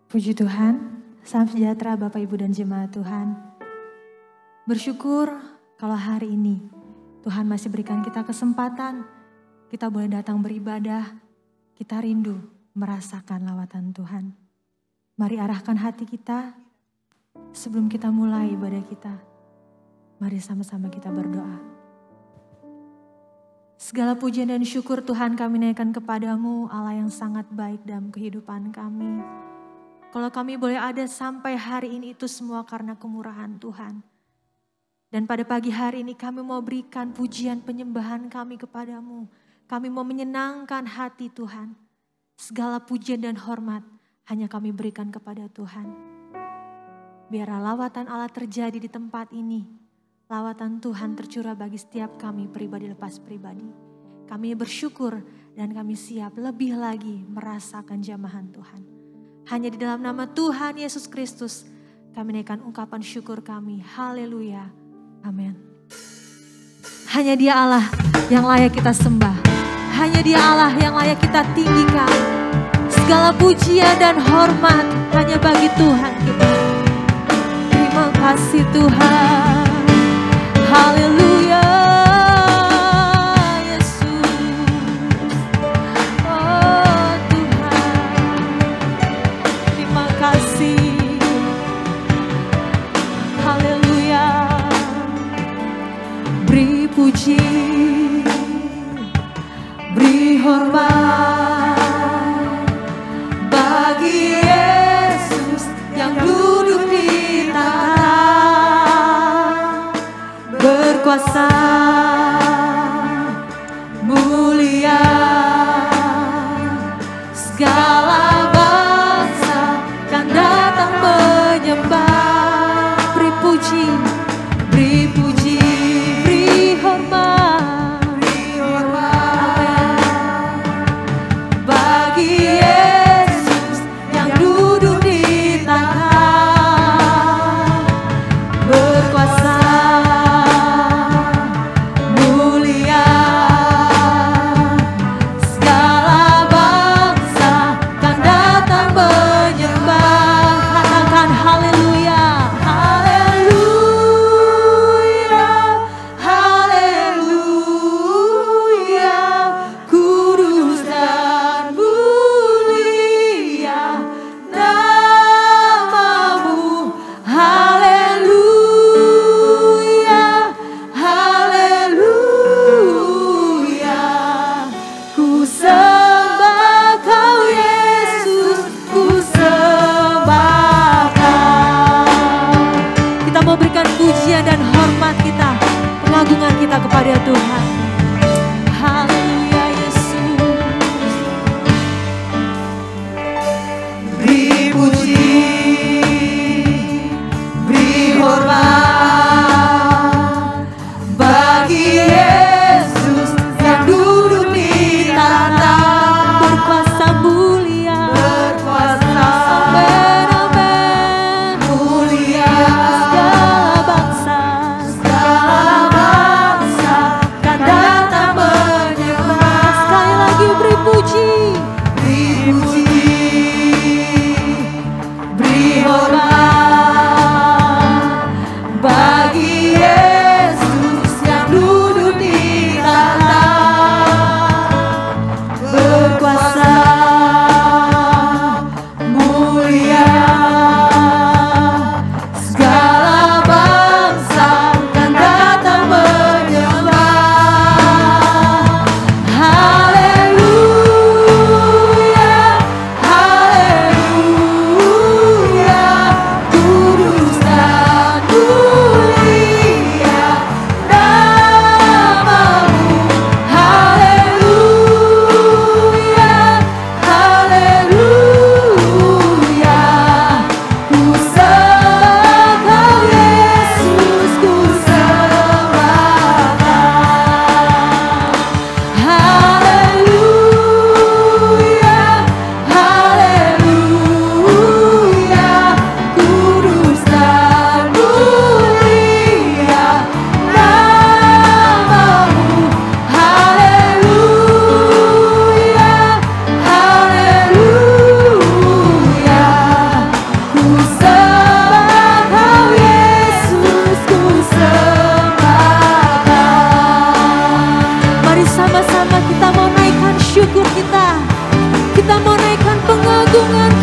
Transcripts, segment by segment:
Puji Tuhan, salam sejahtera Bapak Ibu dan jemaat Tuhan. Bersyukur kalau hari ini Tuhan masih berikan kita kesempatan, kita boleh datang beribadah, kita rindu merasakan lawatan Tuhan. Mari arahkan hati kita sebelum kita mulai ibadah kita. Mari sama-sama kita berdoa. Segala pujian dan syukur Tuhan kami naikkan kepadamu, Allah yang sangat baik dalam kehidupan kami. Kalau kami boleh ada sampai hari ini itu semua karena kemurahan Tuhan. Dan pada pagi hari ini kami mau berikan pujian penyembahan kami kepadamu. Kami mau menyenangkan hati Tuhan. Segala pujian dan hormat hanya kami berikan kepada Tuhan. Biarlah lawatan Allah terjadi di tempat ini. Lawatan Tuhan tercurah bagi setiap kami pribadi lepas pribadi. Kami bersyukur dan kami siap lebih lagi merasakan jamahan Tuhan. Hanya di dalam nama Tuhan Yesus Kristus kami naikkan ungkapan syukur kami. Haleluya. Amin. Hanya Dia Allah yang layak kita sembah. Hanya Dia Allah yang layak kita tinggikan. Segala pujian dan hormat hanya bagi Tuhan kita. Terima kasih Tuhan. Haleluya. Puji, beri hormat bagi Yesus yang duduk di tahta berkuasa mulia, segala bangsa kan datang menyembah. Beri puji, beri puji, kepada Tuhan. Haleluya Yesus. Beri puji, beri hormat bagi Yesus yang duduk di tahta berkuasa mulia, berkuasa amen, mulia, segala bangsa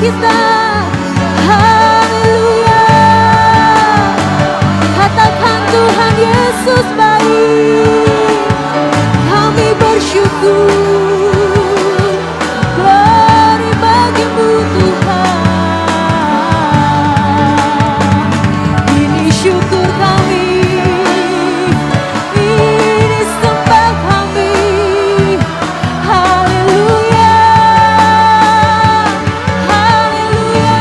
kita. Haleluya. Katakan Tuhan Yesus baik. Kami bersyukur. Glory bagimu Tuhan. Ini syukur kami. Ini sembah kami. Haleluya. Haleluya.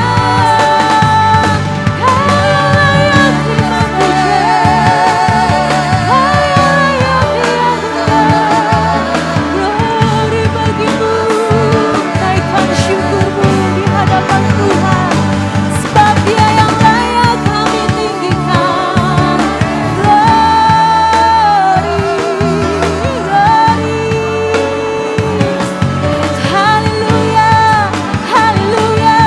Haleluya. Terima puja. Haleluya. Glory bagimu. Naikkan syukurmu di hadapan Tuhan. Sebab Dia yang layak kami tinggikan. Glory, glory. Haleluya, haleluya.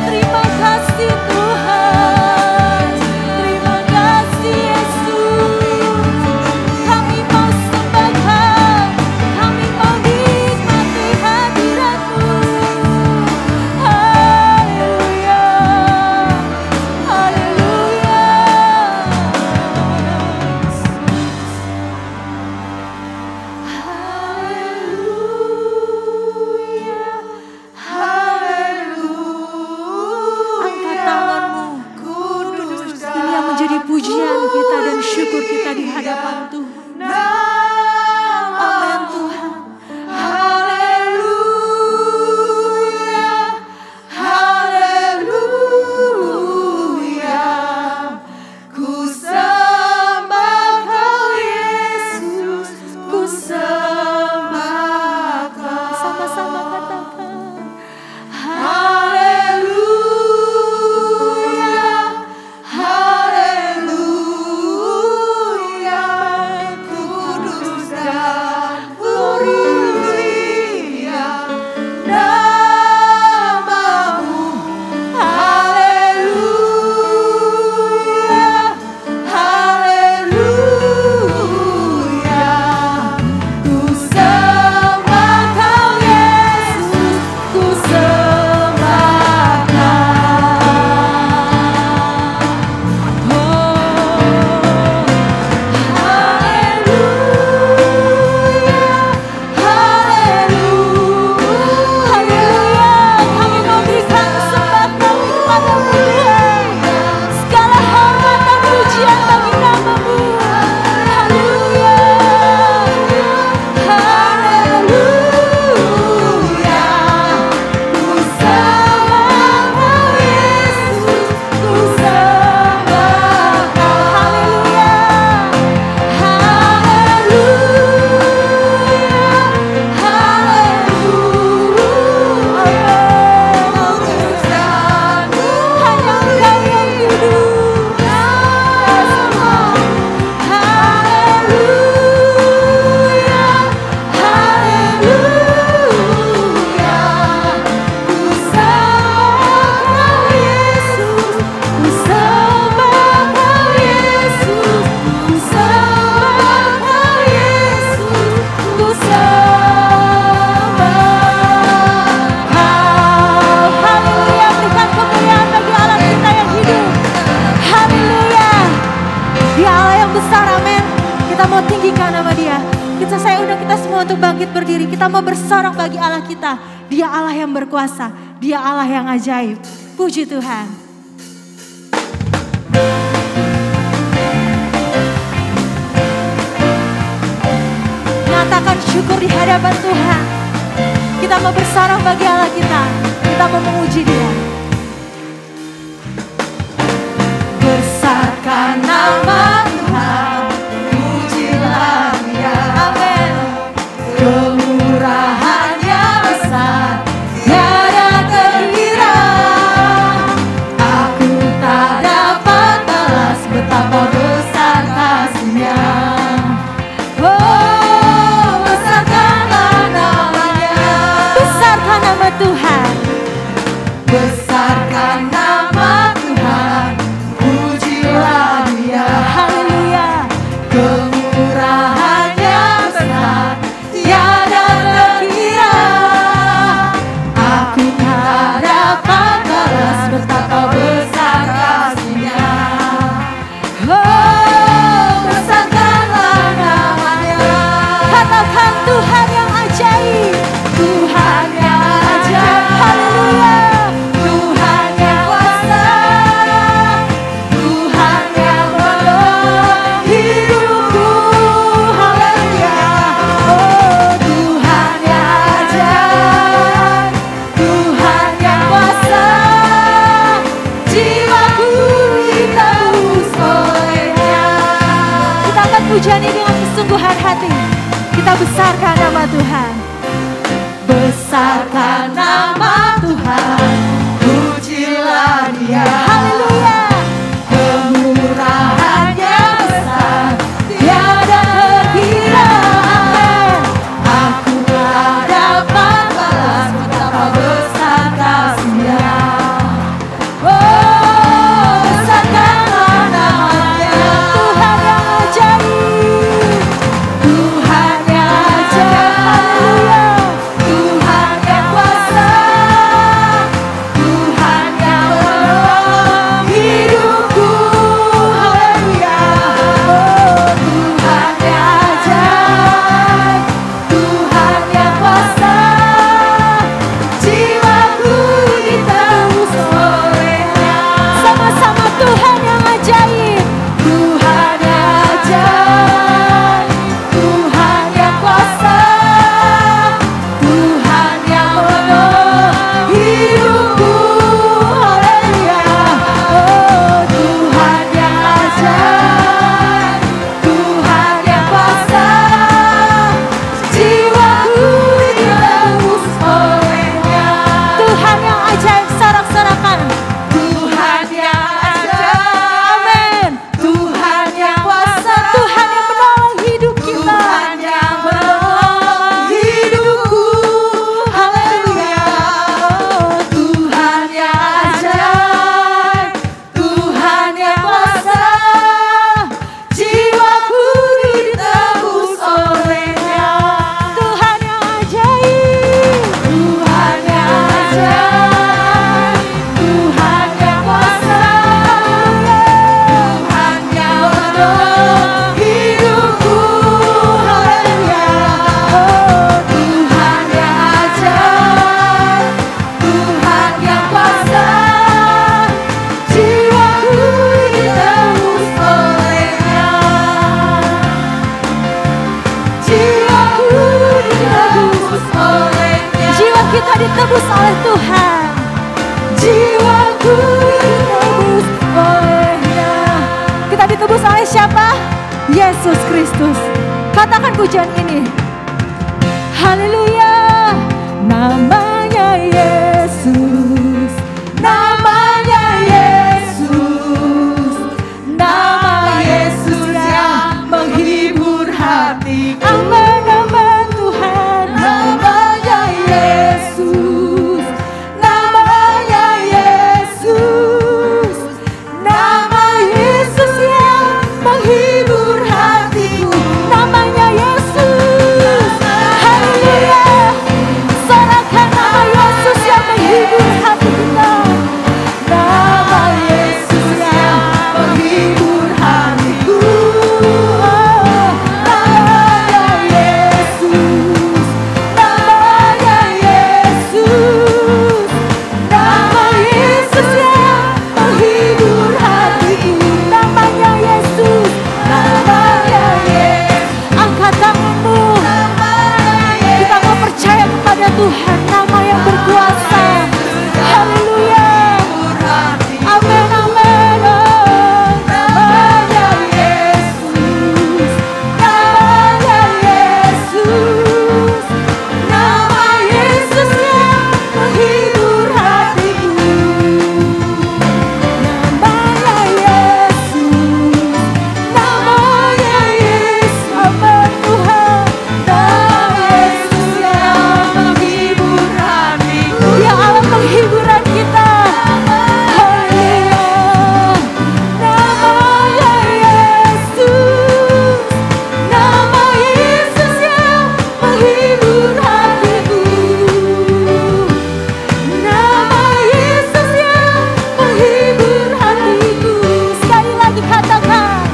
Terima kasih Tuhan. Terima kasih Yesus. Kami mau sembahkan, kami mau nikmati hadirat-Mu. Haleluya, haleluya. Angkat tanganmu. Ini yang menjadi pujian kita dan syukur kita di hadapan Tuhan. Amin Tuhan. Haleluya, haleluya. Ku sembah Kau Yesus, ku sembah Kau. Sama-sama katakan. Haleluya, haleluya. Kudus dan mulia namamu. Haleluya, haleluya. Ku sembah Kau Yesus, ku sembah Kau. Haleluya. Kami mau berikan sembah kami kepadamu Tuhan. Segala hormat dan pujian bagi nama-Mu. Haleluya. Haleluya, ku sembah Kau Yesus, ku sembah Kau. Haleluya. Haleluya, berikan kemuliaan bagi Allah kita yang hidup. Haleluya. Dia Allah yang besar, amin. Kita mau tinggikan nama Dia. Saya undang kita semua untuk bangkit berdiri. Kita mau bersorak bagi Allah kita. Dia Allah yang berkuasa. Dia Allah yang ajaib. Puji Tuhan. Nyatakan syukur di hadapan Tuhan. Kita mau bersorak bagi Allah kita. Kita mau memuji Dia. Besarkan nama Tuhan, pujilah Dia. Amin. Kemurahan-Nya besar, tiada terkira. Aku tak dapat balas betapa besar kasih-Nya. Oh, besarkanlah nama-Nya. Besarkan nama Tuhan. Besarkan nama Tuhan, pujilah Dia. Haleluya. kita besarkan nama Tuhan. Besarkan nama Tuhan, pujilah Dia. Haleluya. Kemurahannya besar, tiada terkira. Aku tak dapat balas betapa besar kasih-Nya. Oh, besarkanlah nama-Nya. Tuhan yang ajaib. Tuhan yang ajaib, Tuhan yang kuasa, Tuhan yang menolong hidupku. Haleluya. Oh, Tuhan yang ajaib, Tuhan yang kuasa, jiwaku ditebus oleh-Nya. Sama-sama Tuhan yang ajaib. Tuhan yang ajaib, Tuhan yang kuasa, Tuhan yang menolong hidupku. Haleluya. Oh, Tuhan yang ajaib, Tuhan yang kuasa, jiwaku ditebus oleh-Nya. Tuhan yang ajaib, sorak-sorakan. Tuhan yang ajaib, Amin. Tuhan yang kuasa, Tuhan yang menolong hidup kita. Tuhan yang menolong hidupku. Haleluya. Oh, Tuhan yang ajaib, Tuhan yang kuasa, jiwaku ditebus oleh-Nya. Tuhan yang ajaib. Tuhan yang ajaib, Tuhan yang kuasa, Tuhan yang menolong hidupku. Haleluya. Oh, Tuhan yang ajaib, Tuhan yang kuasa, jiwaku ditebus oleh-Nya. Jiwaku ditebus oleh-Nya. Jiwa kita ditebus oleh Tuhan. Jiwaku ditebus oleh-Nya. Kita ditebus oleh siapa? Yesus Kristus. Katakan pujian ini. Haleluya. Namanya Yesus. Namanya Yesus, nama Yesus yang menghibur hatiku. Amin, amin Tuhan. Namanya Yesus, namanya Yesus, nama Yesus yang menghibur hatiku. Namanya Yesus. Haleluya. Sorakan nama Yesus yang menghibur hati kita. Nama Yesus yang menghibur hatiku. Namanya Yesus, namanya Yesus, nama Yesus yang menghibur hatiku. Namanya Yesus. Namanya Yesus, Angkat tanganmu. namanya Yesus. Kita mau percaya kepada Tuhan, nama yang berkuasa. Haleluya. Amin, amin. Namanya Yesus, namanya Yesus, nama Yesus yang menghibur hatiku. Namanya Yesus, namanya Yesus, Amin Tuhan. nama Yesus yang menghibur hatiku. Dia alam penghiburan kita. Haleluya. Namanya Yesus, nama Yesus yang menghibur hatiku. Nama Yesus yang menghibur hatiku. Sekali lagi katakan.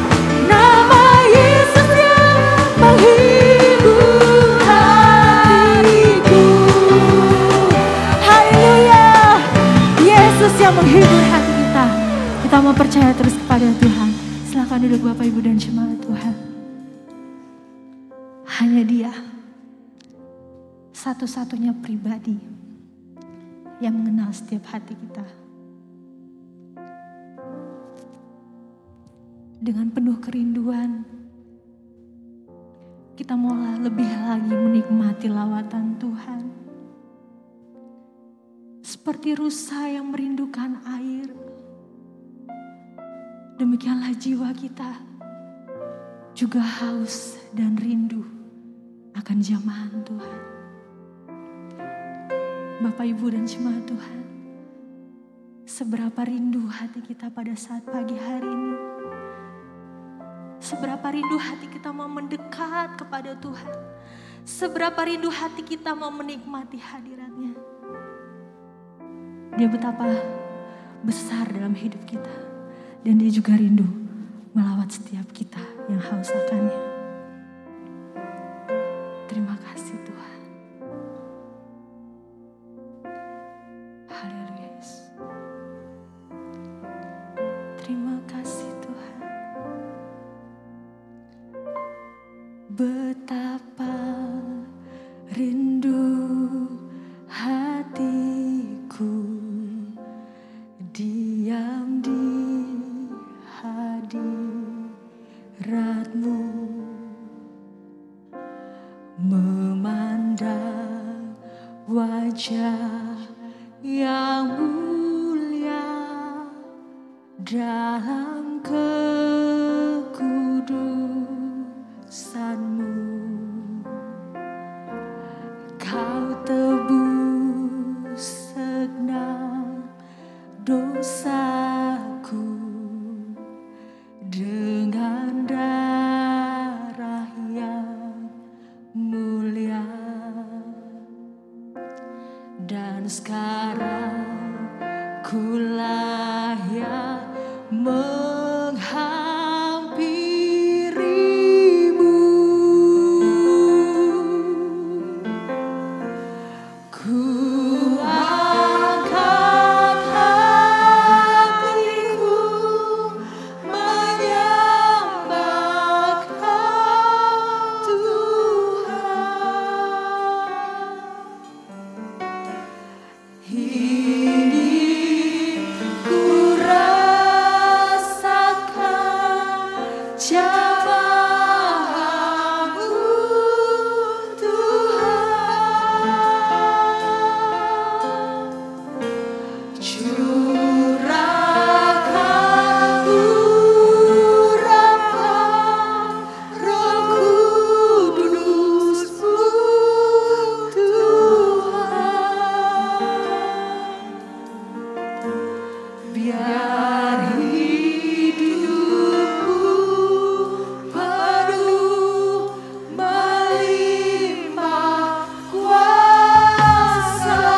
Nama Yesus yang menghibur hatiku. Haleluya. Yesus yang menghibur hati kita. Kita mau percaya terus kepada Tuhan. Silakan duduk Bapak Ibu dan jemaat Tuhan. Hanya Dia satu-satunya pribadi yang mengenal setiap hati kita. Dengan penuh kerinduan, kita mau lebih lagi menikmati lawatan Tuhan. Seperti rusa yang merindukan air, demikianlah jiwa kita juga haus dan rindu akan jamahan Tuhan. Bapak, Ibu, dan jemaat Tuhan, seberapa rindu hati kita pada saat pagi hari ini. Seberapa rindu hati kita mau mendekat kepada Tuhan. Seberapa rindu hati kita mau menikmati hadirat-Nya. Dia betapa besar dalam hidup kita. Dan Dia juga rindu melawat setiap kita yang haus akannya. Terima kasih Tuhan. Haleluya Yesus. Terima kasih Tuhan. Betapa rindu hatiku diam di hadirat-Mu, memandang wajah yang mulia dalam kekudusan-Mu. Kau tebus segenap dosaku dengan darah yang mulia. Dan sekarang ku layak menghampirimu. Ku angkat hatiku menyembah Tuhan. Ingin ku rasakan jamahan-Mu Tuhan. Curahkan urapan Roh Kudus-Mu Tuhan. Biar hidupku penuh melimpah kuasa-Mu.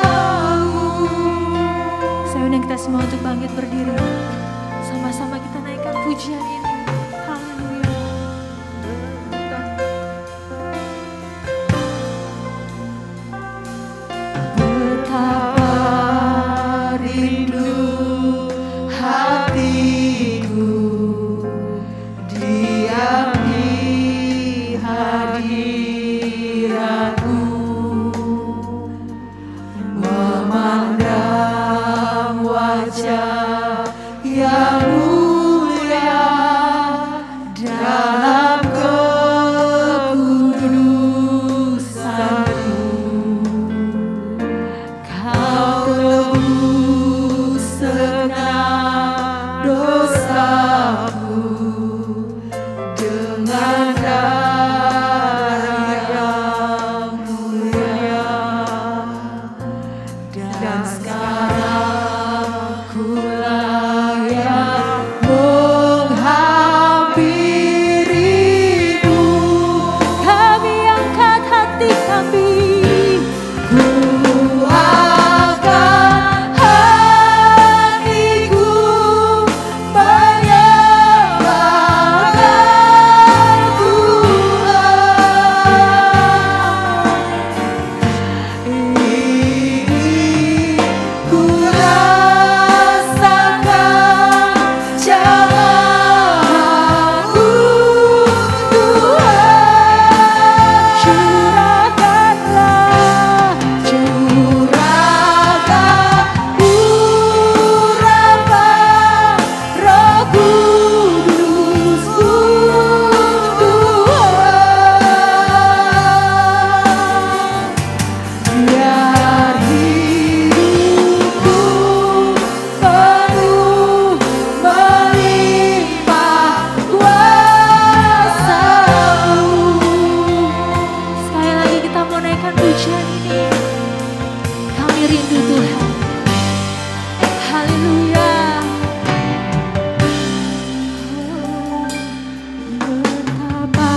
Saya undang kita semua untuk bangkit berdiri. Sama-sama kita naikkan pujian ini. Haleluya. Betapa rindu hatiku diam di hadirat-Mu, memandang wajah yang mulia dalam kekudusan-Mu. rindu Tuhan. Haleluya. Betapa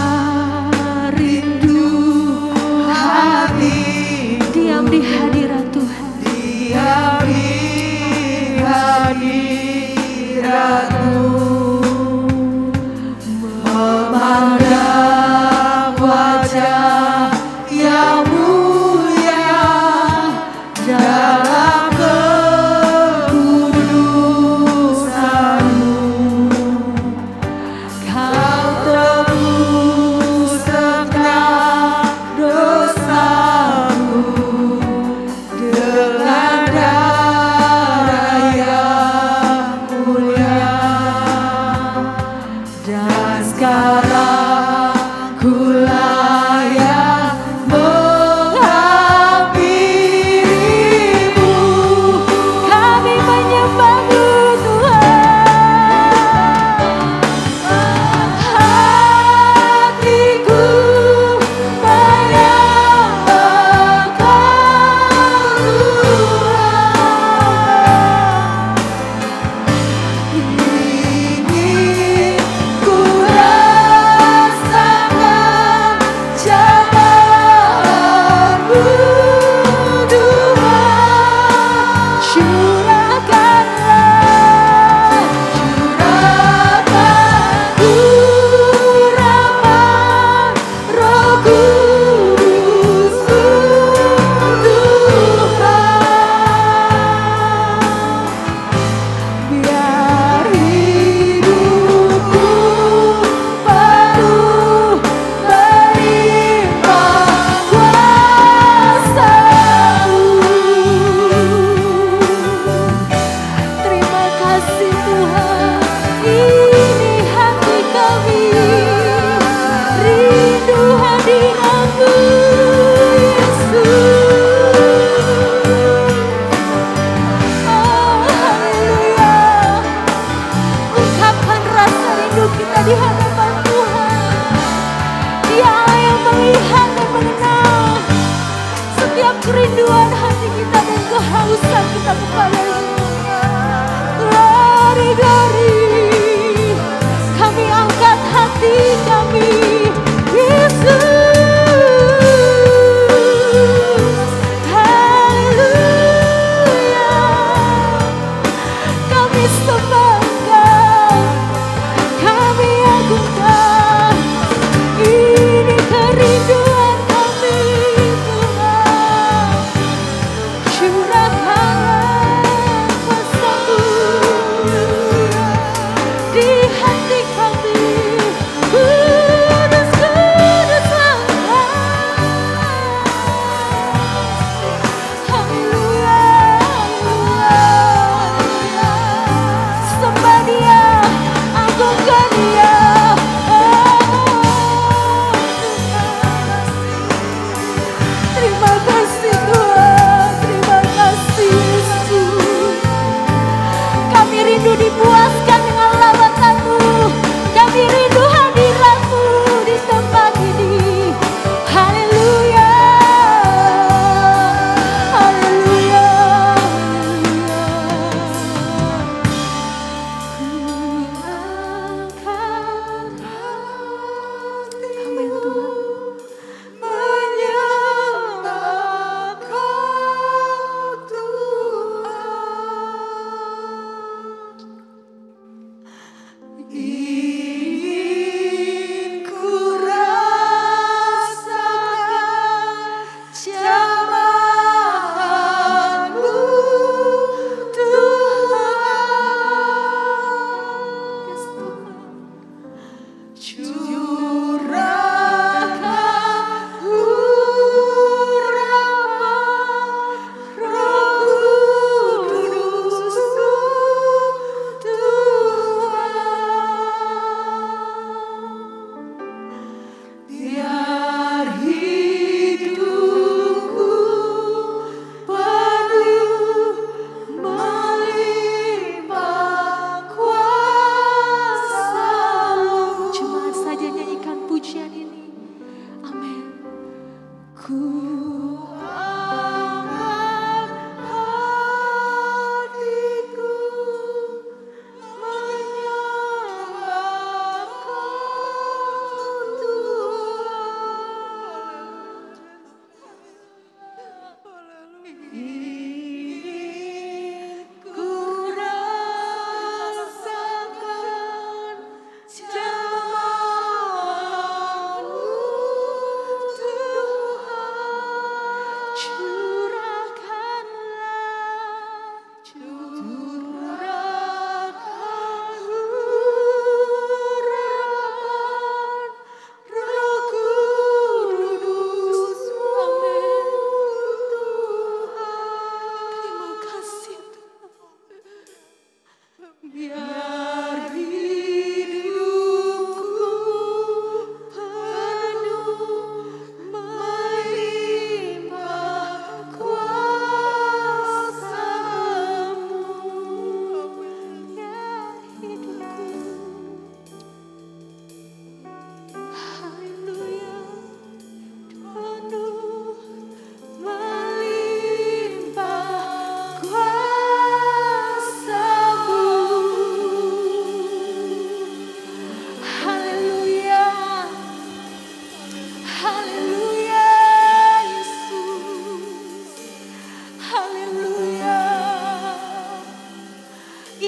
rindu hati diam di hadirat Tuhan. Diam di hadirat-Mu, memandang wajah yang mulia dalam kekudusan-Mu. Kau tebus segenap dosaku dengan darah yang mulia. Dan sekarang ku layak menghampirimu. Kami menyembah-Mu Tuhan. Hatiku menyembah Kau Tuhan. Ingin ku rasakan jamahan-Mu Tuhan. Curahkanlah Urapan Roh Kudus-Mu Tuhan. Biar hidupku penuh melimpah kuasa-Mu. terima kasih Tuhan. Ini hati kami rindu hadirat-Mu Yesus. Oh haleluya. Ungkapkan rasa rindu kita di hadapan Tuhan. Dia Allah yang melihat dan mengenal setiap kerinduan hati kita dan kehausan kita kepada-Nya. Glory, glory. Kami angkat hati kami, Yesus. Haleluya. Kami sembah Engkau, kami agungkan. Ini kerinduan kami Tuhan. Curahkanlah kuasa-Mu di hati kami.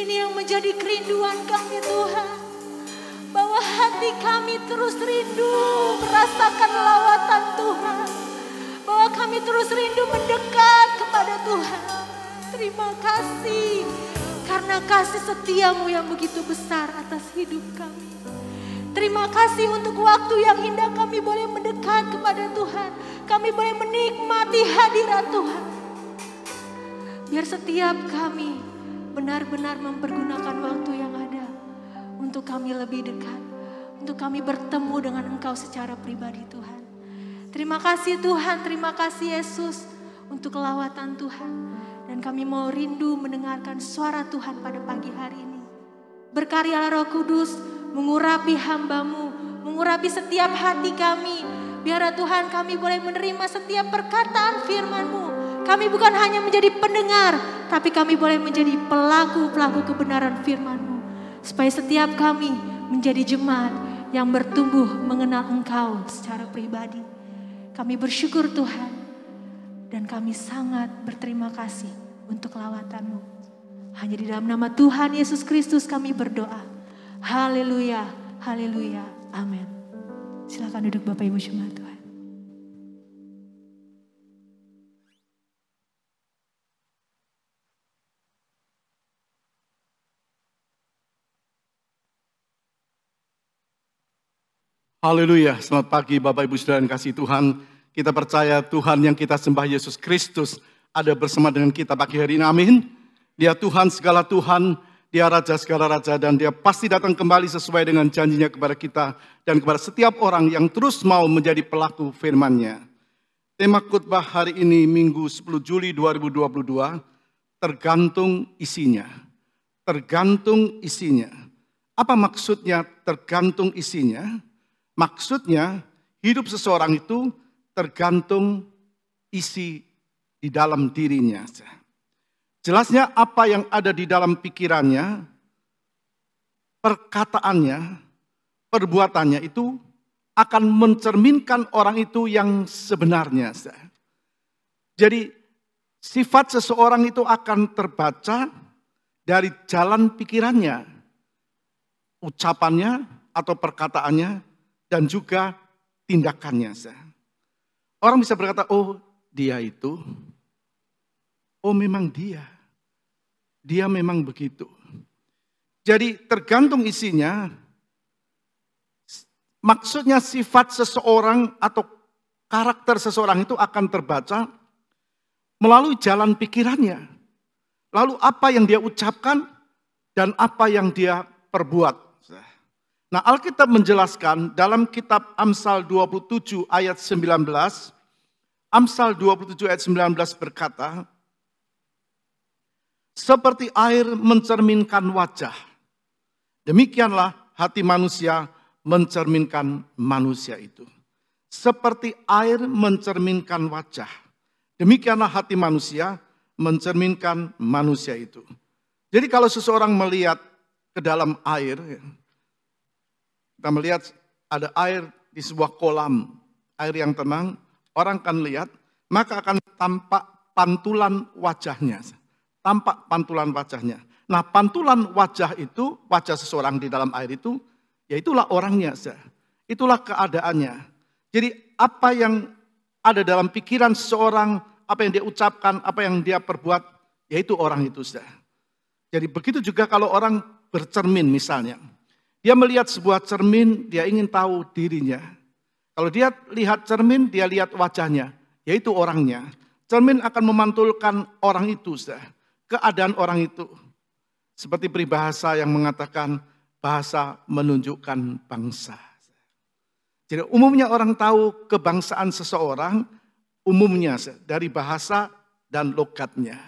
Ini yang menjadi kerinduan kami Tuhan. Bahwa hati kami terus rindu merasakan lawatan Tuhan. Bahwa kami terus rindu mendekat kepada Tuhan. Terima kasih. Karena kasih setiamu yang begitu besar atas hidup kami. Terima kasih untuk waktu yang indah kami boleh mendekat kepada Tuhan. Kami boleh menikmati hadirat Tuhan. Biar setiap kami benar-benar mempergunakan waktu yang ada untuk kami lebih dekat. Untuk kami bertemu dengan Engkau secara pribadi Tuhan. Terima kasih Tuhan, terima kasih Yesus untuk lawatan Tuhan. Dan kami mau rindu mendengarkan suara Tuhan pada pagi hari ini. Berkaryalah Roh Kudus, mengurapi hamba-Mu, mengurapi setiap hati kami. Biar Tuhan kami boleh menerima setiap perkataan firman-Mu. Kami bukan hanya menjadi pendengar, tapi kami boleh menjadi pelaku-pelaku kebenaran firman-Mu. Supaya setiap kami menjadi jemaat yang bertumbuh mengenal Engkau secara pribadi. Kami bersyukur Tuhan. Dan kami sangat berterima kasih untuk lawatan-Mu. Hanya di dalam nama Tuhan Yesus Kristus kami berdoa. Haleluya, haleluya, amin. Silakan duduk Bapak Ibu jemaat Tuhan. Haleluya, selamat pagi Bapak Ibu Saudara yang kasih Tuhan. Kita percaya Tuhan yang kita sembah Yesus Kristus ada bersama dengan kita pagi hari ini, amin. Dia Tuhan segala Tuhan, Dia Raja segala Raja, dan Dia pasti datang kembali sesuai dengan janjinya kepada kita dan kepada setiap orang yang terus mau menjadi pelaku firman-Nya. Tema khotbah hari ini Minggu 10 Juli 2022, tergantung isinya. Tergantung isinya. Apa maksudnya tergantung isinya? Maksudnya hidup seseorang itu tergantung isi di dalam dirinya. Jelasnya apa yang ada di dalam pikirannya, perkataannya, perbuatannya itu akan mencerminkan orang itu yang sebenarnya. Jadi sifat seseorang itu akan terbaca dari jalan pikirannya, ucapannya atau perkataannya, dan juga tindakannya. Orang bisa berkata, oh dia itu, oh memang dia memang begitu. Jadi tergantung isinya, maksudnya sifat seseorang atau karakter seseorang itu akan terbaca melalui jalan pikirannya. Lalu apa yang dia ucapkan dan apa yang dia perbuat. Nah, Alkitab menjelaskan dalam kitab Amsal 27 ayat 19, Amsal 27 ayat 19 berkata, seperti air mencerminkan wajah, demikianlah hati manusia mencerminkan manusia itu. Seperti air mencerminkan wajah, demikianlah hati manusia mencerminkan manusia itu. Jadi kalau seseorang melihat ke dalam air, kita melihat ada air di sebuah kolam, air yang tenang, orang akan lihat, maka akan tampak pantulan wajahnya. Tampak pantulan wajahnya. Nah, pantulan wajah itu, wajah seseorang di dalam air itu, ya itulah orangnya. Itulah keadaannya. Jadi apa yang ada dalam pikiran seseorang, apa yang dia ucapkan, apa yang dia perbuat, ya itu orang itu. Jadi begitu juga kalau orang bercermin misalnya. Dia melihat sebuah cermin, dia ingin tahu dirinya. Kalau dia lihat cermin, dia lihat wajahnya, yaitu orangnya. Cermin akan memantulkan orang itu, keadaan orang itu. Seperti peribahasa yang mengatakan, bahasa menunjukkan bangsa. Jadi umumnya orang tahu kebangsaan seseorang, umumnya dari bahasa dan logatnya.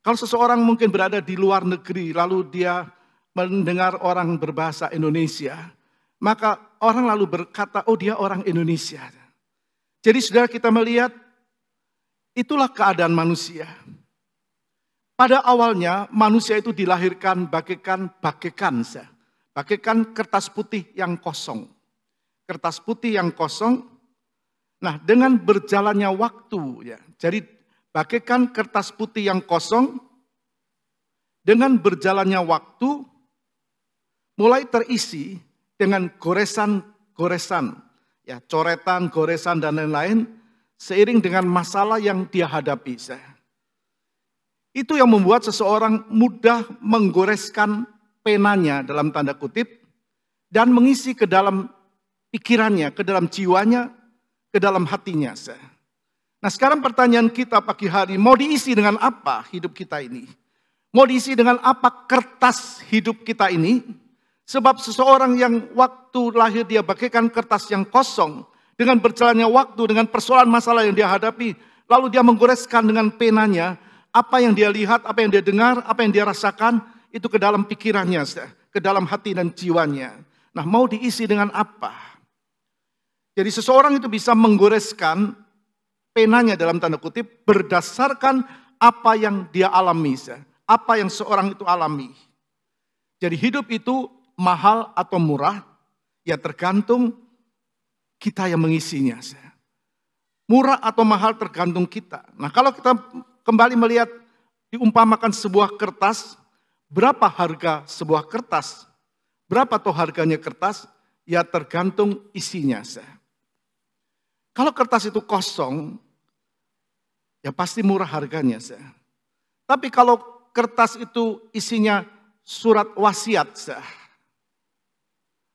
Kalau seseorang mungkin berada di luar negeri, lalu dia mendengar orang berbahasa Indonesia, maka orang lalu berkata, oh dia orang Indonesia. Jadi saudara kita melihat, itulah keadaan manusia. Pada awalnya manusia itu dilahirkan bagaikan kertas putih yang kosong. Kertas putih yang kosong, nah dengan berjalannya waktu, ya, jadi bagaikan kertas putih yang kosong, dengan berjalannya waktu mulai terisi dengan goresan-goresan, ya, coretan, goresan dan lain-lain seiring dengan masalah yang dia hadapi. Itu yang membuat seseorang mudah menggoreskan penanya dalam tanda kutip dan mengisi ke dalam pikirannya, ke dalam jiwanya, ke dalam hatinya. Nah, sekarang pertanyaan kita pagi hari, mau diisi dengan apa hidup kita ini? Mau diisi dengan apa kertas hidup kita ini? Sebab seseorang yang waktu lahir dia bagaikan kertas yang kosong, dengan berjalannya waktu, dengan persoalan masalah yang dia hadapi, lalu dia menggoreskan dengan penanya, apa yang dia lihat, apa yang dia dengar, apa yang dia rasakan, itu ke dalam pikirannya, ke dalam hati dan jiwanya. Nah, mau diisi dengan apa? Jadi seseorang itu bisa menggoreskan penanya dalam tanda kutip berdasarkan apa yang dia alami, apa yang seorang itu alami. Jadi hidup itu mahal atau murah, ya tergantung kita yang mengisinya. Murah atau mahal tergantung kita. Nah, kalau kita kembali melihat diumpamakan sebuah kertas, berapa harga sebuah kertas? Berapa toh harganya kertas? Ya tergantung isinya. Kalau kertas itu kosong, ya pasti murah harganya. Tapi kalau kertas itu isinya surat wasiat,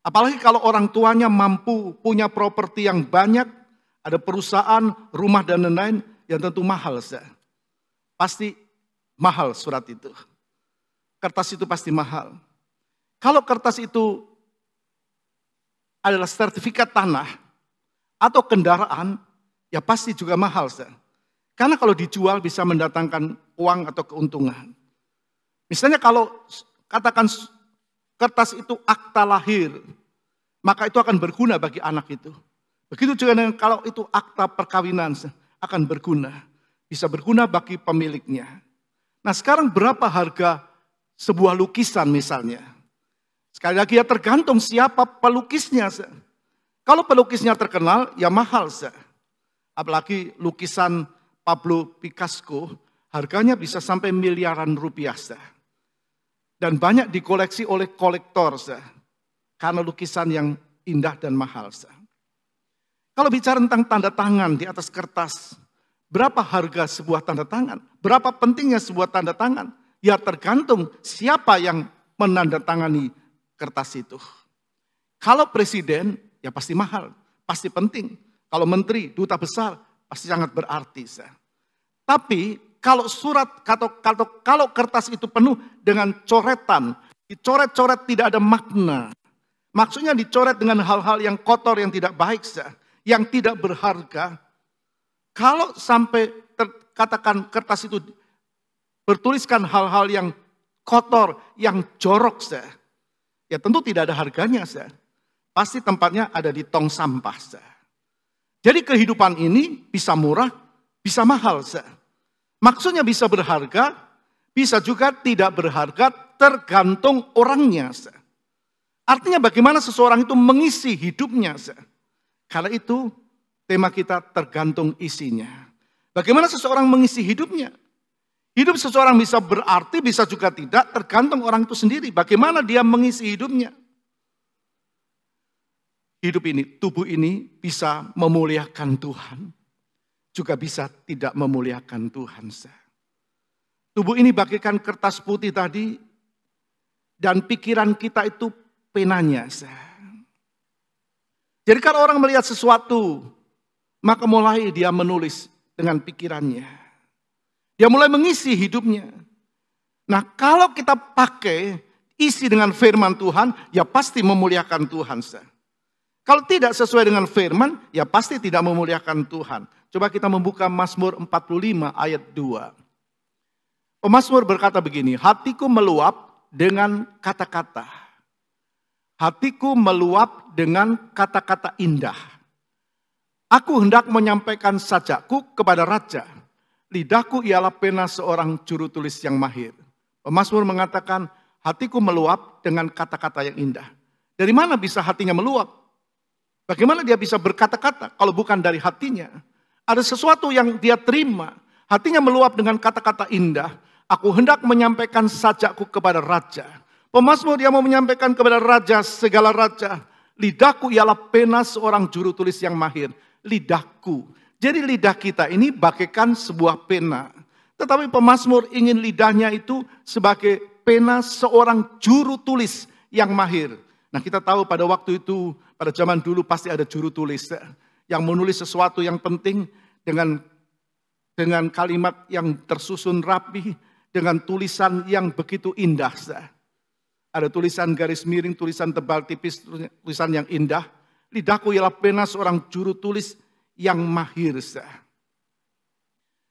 apalagi kalau orang tuanya mampu punya properti yang banyak, ada perusahaan, rumah dan lain-lain, yang tentu mahal. Pasti mahal surat itu. Kertas itu pasti mahal. Kalau kertas itu adalah sertifikat tanah atau kendaraan, ya pasti juga mahal. Karena kalau dijual bisa mendatangkan uang atau keuntungan. Misalnya kalau katakan kertas itu akta lahir, maka itu akan berguna bagi anak itu. Begitu juga dengan kalau itu akta perkawinan akan berguna. Bisa berguna bagi pemiliknya. Nah, sekarang berapa harga sebuah lukisan misalnya? Sekali lagi ya tergantung siapa pelukisnya. Kalau pelukisnya terkenal ya mahal. Apalagi lukisan Pablo Picasso harganya bisa sampai miliaran rupiah. Dan banyak dikoleksi oleh kolektor karena lukisan yang indah dan mahal. Kalau bicara tentang tanda tangan di atas kertas, berapa harga sebuah tanda tangan? Berapa pentingnya sebuah tanda tangan? Ya tergantung siapa yang menandatangani kertas itu. Kalau presiden, ya pasti mahal, pasti penting. Kalau menteri, duta besar, pasti sangat berarti. Tapi kalau surat, kalau kertas itu penuh dengan coretan, dicoret-coret tidak ada makna. Maksudnya dicoret dengan hal-hal yang kotor, yang tidak baik, yang tidak berharga. Kalau sampai katakan kertas itu bertuliskan hal-hal yang kotor, yang jorok, ya tentu tidak ada harganya. Pasti tempatnya ada di tong sampah. Jadi kehidupan ini bisa murah, bisa mahal. Maksudnya bisa berharga, bisa juga tidak berharga, tergantung orangnya. Artinya bagaimana seseorang itu mengisi hidupnya. Karena itu tema kita tergantung isinya. Bagaimana seseorang mengisi hidupnya? Hidup seseorang bisa berarti, bisa juga tidak, tergantung orang itu sendiri. Bagaimana dia mengisi hidupnya? Hidup ini, tubuh ini bisa memuliakan Tuhan. Juga bisa tidak memuliakan Tuhan. Tubuh ini bagaikan kertas putih tadi. Dan pikiran kita itu penanya. Jadi kalau orang melihat sesuatu, maka mulai dia menulis dengan pikirannya. Dia mulai mengisi hidupnya. Nah, kalau kita pakai isi dengan firman Tuhan, ya pasti memuliakan Tuhan. Kalau tidak sesuai dengan firman, ya pasti tidak memuliakan Tuhan. Coba kita membuka Mazmur 45 ayat 2. Pemazmur berkata begini, hatiku meluap dengan kata-kata. Hatiku meluap dengan kata-kata indah. Aku hendak menyampaikan sajakku kepada raja. Lidahku ialah pena seorang juru tulis yang mahir. Pemazmur mengatakan, hatiku meluap dengan kata-kata yang indah. Dari mana bisa hatinya meluap? Bagaimana dia bisa berkata-kata kalau bukan dari hatinya? Ada sesuatu yang dia terima. Hatinya meluap dengan kata-kata indah. Aku hendak menyampaikan sajakku kepada raja. Pemazmur dia mau menyampaikan kepada raja, segala raja. Lidahku ialah pena seorang juru tulis yang mahir. Lidahku. Jadi lidah kita ini bagaikan sebuah pena. Tetapi pemazmur ingin lidahnya itu sebagai pena seorang juru tulis yang mahir. Nah, kita tahu pada waktu itu, pada zaman dulu pasti ada juru tulis yang menulis sesuatu yang penting dengan kalimat yang tersusun rapi, dengan tulisan yang begitu indah. Ada tulisan garis miring, tulisan tebal tipis, tulisan yang indah. Lidahku ialah pena seorang juru tulis yang mahir.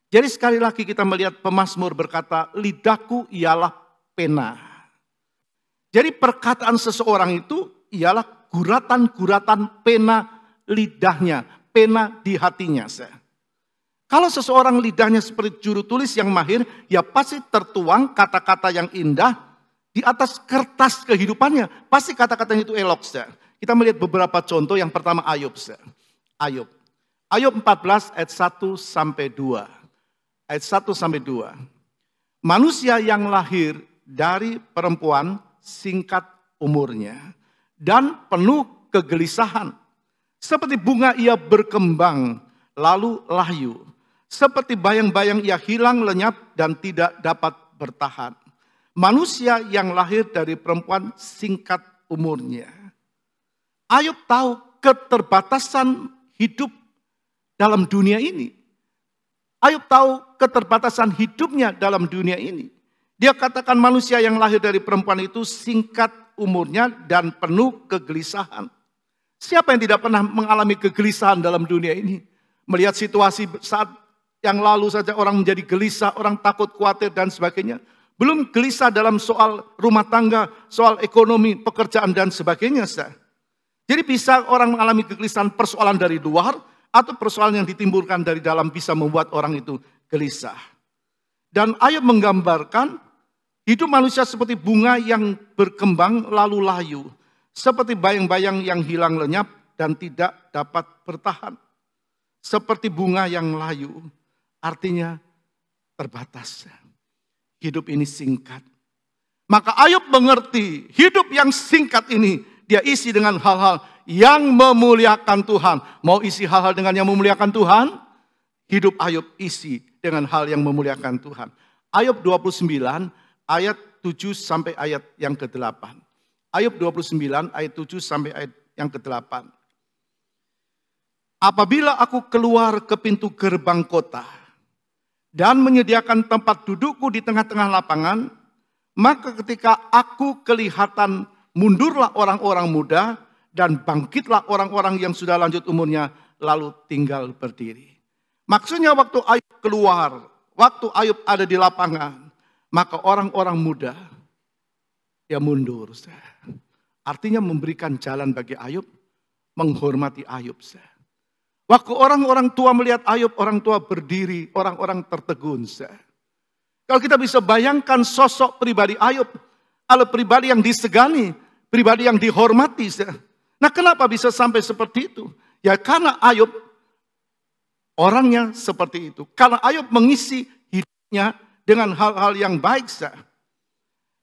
Jadi sekali lagi kita melihat pemazmur berkata, lidahku ialah pena. Jadi perkataan seseorang itu ialah guratan-guratan pena lidahnya, pena di hatinya. Kalau seseorang lidahnya seperti juru tulis yang mahir, ya pasti tertuang kata-kata yang indah di atas kertas kehidupannya. Pasti kata-katanya itu elok. Kita melihat beberapa contoh. Yang pertama Ayub. Ayub 14 ayat 1 sampai 2. Ayat 1 sampai 2. Manusia yang lahir dari perempuan singkat umurnya dan penuh kegelisahan. Seperti bunga ia berkembang lalu layu. Seperti bayang-bayang ia hilang lenyap dan tidak dapat bertahan. Manusia yang lahir dari perempuan singkat umurnya. Ayub tahu keterbatasan hidup dalam dunia ini. Ayub tahu keterbatasan hidupnya dalam dunia ini. Dia katakan manusia yang lahir dari perempuan itu singkat umurnya dan penuh kegelisahan. Siapa yang tidak pernah mengalami kegelisahan dalam dunia ini? Melihat situasi saat yang lalu saja orang menjadi gelisah, orang takut, khawatir dan sebagainya. Belum gelisah dalam soal rumah tangga, soal ekonomi, pekerjaan dan sebagainya. Jadi bisa orang mengalami kegelisahan persoalan dari luar atau persoalan yang ditimbulkan dari dalam bisa membuat orang itu gelisah. Dan Ayub menggambarkan hidup manusia seperti bunga yang berkembang lalu layu. Seperti bayang-bayang yang hilang lenyap dan tidak dapat bertahan. Seperti bunga yang layu. Artinya terbatas. Hidup ini singkat. Maka Ayub mengerti hidup yang singkat ini dia isi dengan hal-hal yang memuliakan Tuhan. Mau isi hal-hal dengan yang memuliakan Tuhan? Hidup Ayub isi dengan hal yang memuliakan Tuhan. Ayub 29 ayat 7 sampai ayat yang ke-8. Ayub 29 ayat 7 sampai ayat yang ke-8. Apabila aku keluar ke pintu gerbang kota dan menyediakan tempat dudukku di tengah-tengah lapangan, maka ketika aku kelihatan mundurlah orang-orang muda dan bangkitlah orang-orang yang sudah lanjut umurnya lalu tinggal berdiri. Maksudnya waktu Ayub keluar, waktu Ayub ada di lapangan, maka orang-orang muda dia mundur. Artinya memberikan jalan bagi Ayub, menghormati Ayub. Waktu orang-orang tua melihat Ayub, orang tua berdiri, orang-orang tertegun. Kalau kita bisa bayangkan sosok pribadi Ayub, adalah pribadi yang disegani, pribadi yang dihormati. Nah, kenapa bisa sampai seperti itu? Ya karena Ayub orangnya seperti itu. Karena Ayub mengisi hidupnya dengan hal-hal yang baik.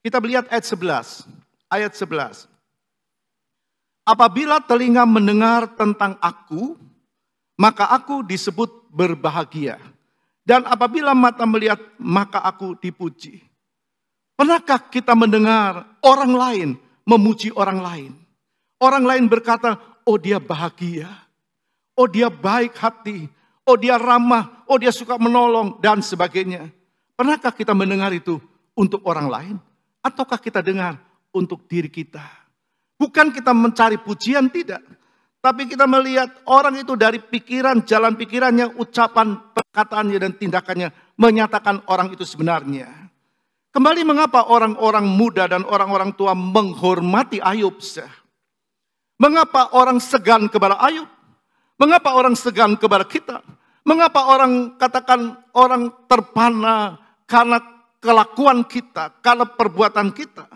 Kita lihat ayat 11. Ayat 11. Apabila telinga mendengar tentang aku, maka aku disebut berbahagia. Dan apabila mata melihat, maka aku dipuji. Pernahkah kita mendengar orang lain memuji orang lain? Orang lain berkata, oh dia bahagia. Oh dia baik hati. Oh dia ramah. Oh dia suka menolong dan sebagainya. Pernahkah kita mendengar itu untuk orang lain? Ataukah kita dengar untuk diri kita? Bukan kita mencari pujian, tidak. Tapi kita melihat orang itu dari pikiran, jalan pikirannya, ucapan, perkataannya, dan tindakannya menyatakan orang itu sebenarnya. Kembali mengapa orang-orang muda dan orang-orang tua menghormati Ayub? Mengapa orang segan kepada Ayub? Mengapa orang segan kepada kita? Mengapa orang katakan orang terpana karena kelakuan kita, karena perbuatan kita?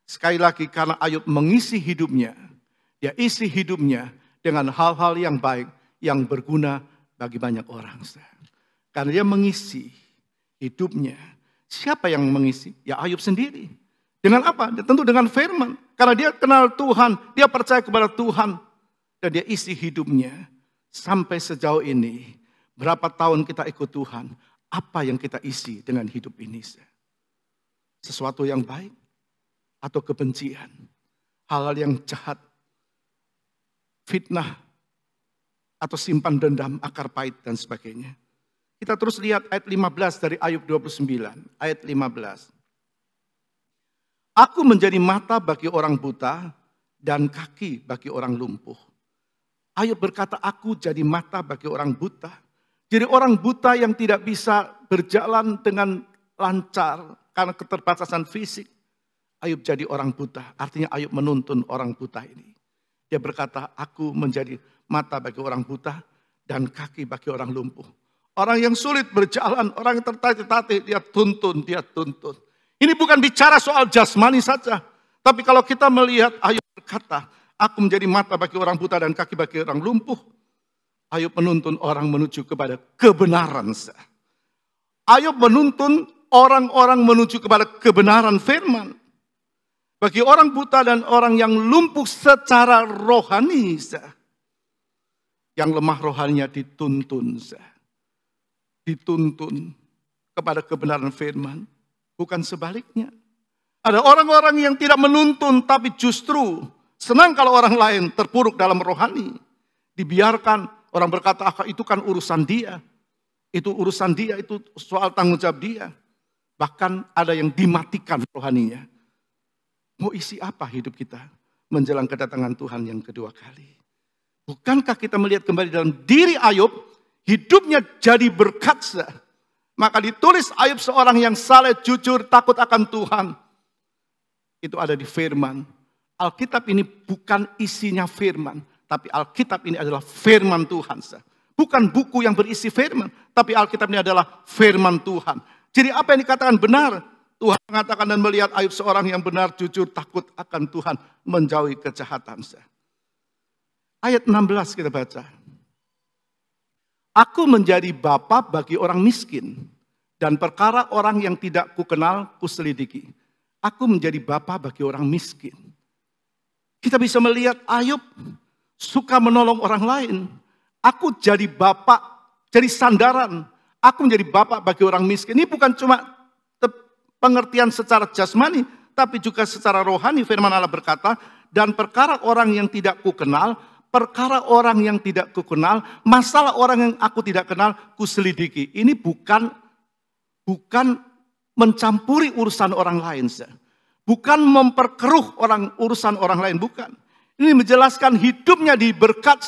Sekali lagi karena Ayub mengisi hidupnya. Dia isi hidupnya dengan hal-hal yang baik, yang berguna bagi banyak orang. Karena dia mengisi hidupnya Siapa yang mengisi? Ya Ayub sendiri. Dengan apa? Tentu dengan firman. Karena dia kenal Tuhan, dia percaya kepada Tuhan. Dan dia isi hidupnya. Sampai sejauh ini, berapa tahun kita ikut Tuhan, apa yang kita isi dengan hidup ini? Sesuatu yang baik atau kebencian? Hal-hal yang jahat, fitnah, atau simpan dendam, akar pahit, dan sebagainya. Kita terus lihat ayat 15 dari Ayub 29. Ayat 15. Aku menjadi mata bagi orang buta dan kaki bagi orang lumpuh. Ayub berkata, aku jadi mata bagi orang buta. Jadi orang buta yang tidak bisa berjalan dengan lancar karena keterbatasan fisik. Ayub jadi orang buta. Artinya Ayub menuntun orang buta ini. Dia berkata, aku menjadi mata bagi orang buta dan kaki bagi orang lumpuh. Orang yang sulit berjalan, orang yang tertatih-tatih, dia tuntun, dia tuntun. Ini bukan bicara soal jasmani saja. Tapi kalau kita melihat Ayub berkata, aku menjadi mata bagi orang buta dan kaki bagi orang lumpuh. Ayub menuntun orang menuju kepada kebenaran. Ayub menuntun orang-orang menuju kepada kebenaran firman. Bagi orang buta dan orang yang lumpuh secara rohani. Yang lemah rohaninya dituntun. Dituntun kepada kebenaran firman, bukan sebaliknya. Ada orang-orang yang tidak menuntun, tapi justru senang kalau orang lain terpuruk dalam rohani. Dibiarkan, orang berkata, itu kan urusan dia. Itu urusan dia, itu soal tanggung jawab dia. Bahkan ada yang dimatikan rohaninya. Mau isi apa hidup kita menjelang kedatangan Tuhan yang kedua kali? Bukankah kita melihat kembali dalam diri Ayub, hidupnya jadi berkat. Maka ditulis Ayub seorang yang saleh, jujur, takut akan Tuhan. Itu ada di firman. Alkitab ini bukan isinya firman. Tapi Alkitab ini adalah firman Tuhan. Bukan buku yang berisi firman. Tapi Alkitab ini adalah firman Tuhan. Jadi apa yang dikatakan benar? Tuhan mengatakan dan melihat Ayub seorang yang benar, jujur, takut akan Tuhan. Menjauhi kejahatan. Ayat 16 kita baca. Aku menjadi bapa bagi orang miskin, dan perkara orang yang tidak kukenal kuselidiki. Aku menjadi bapa bagi orang miskin. Kita bisa melihat Ayub suka menolong orang lain. Aku jadi bapak, jadi sandaran. Aku menjadi bapak bagi orang miskin. Ini bukan cuma pengertian secara jasmani, tapi juga secara rohani. Firman Allah berkata, dan perkara orang yang tidak kukenal, perkara orang yang tidak kukenal, masalah orang yang aku tidak kenal, kuselidiki. Ini bukan mencampuri urusan orang lain. Bukan memperkeruh urusan orang lain, bukan. Ini menjelaskan hidupnya diberkat.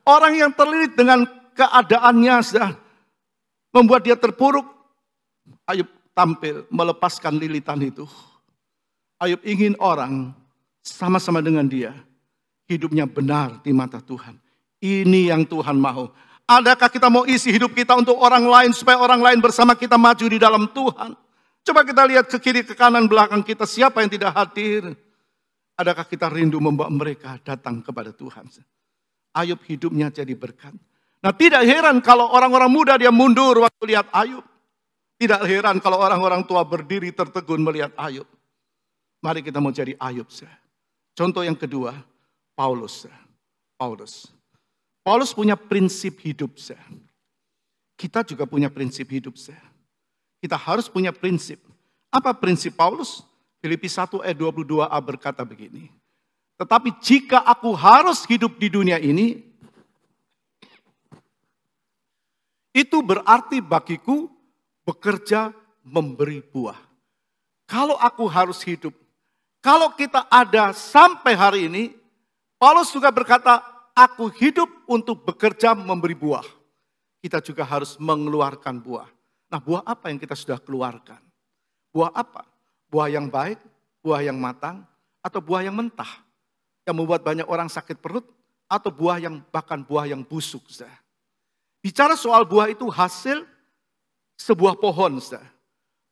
Orang yang terlilit dengan keadaannya, membuat dia terpuruk. Ayub tampil melepaskan lilitan itu. Ayub ingin orang sama-sama dengan dia. Hidupnya benar di mata Tuhan. Ini yang Tuhan mau. Adakah kita mau isi hidup kita untuk orang lain, supaya orang lain bersama kita maju di dalam Tuhan? Coba kita lihat ke kiri, ke kanan, belakang kita. Siapa yang tidak hadir? Adakah kita rindu membawa mereka datang kepada Tuhan? Ayub hidupnya jadi berkat. Nah, tidak heran kalau orang-orang muda dia mundur waktu lihat Ayub. Tidak heran kalau orang-orang tua berdiri tertegun melihat Ayub. Mari kita mau jadi Ayub. Contoh yang kedua, Paulus. Paulus punya prinsip hidup. Kita juga punya prinsip hidup. Kita harus punya prinsip. Apa prinsip Paulus? Filipi 1 ayat 22a berkata begini. Tetapi jika aku harus hidup di dunia ini, itu berarti bagiku bekerja memberi buah. Kalau aku harus hidup, kalau kita ada sampai hari ini, Paulus juga berkata, aku hidup untuk bekerja memberi buah. Kita juga harus mengeluarkan buah. Nah, buah apa yang kita sudah keluarkan? Buah apa? Buah yang baik, buah yang matang, atau buah yang mentah? Yang membuat banyak orang sakit perut, atau bahkan buah yang busuk. Bicara soal buah itu hasil sebuah pohon.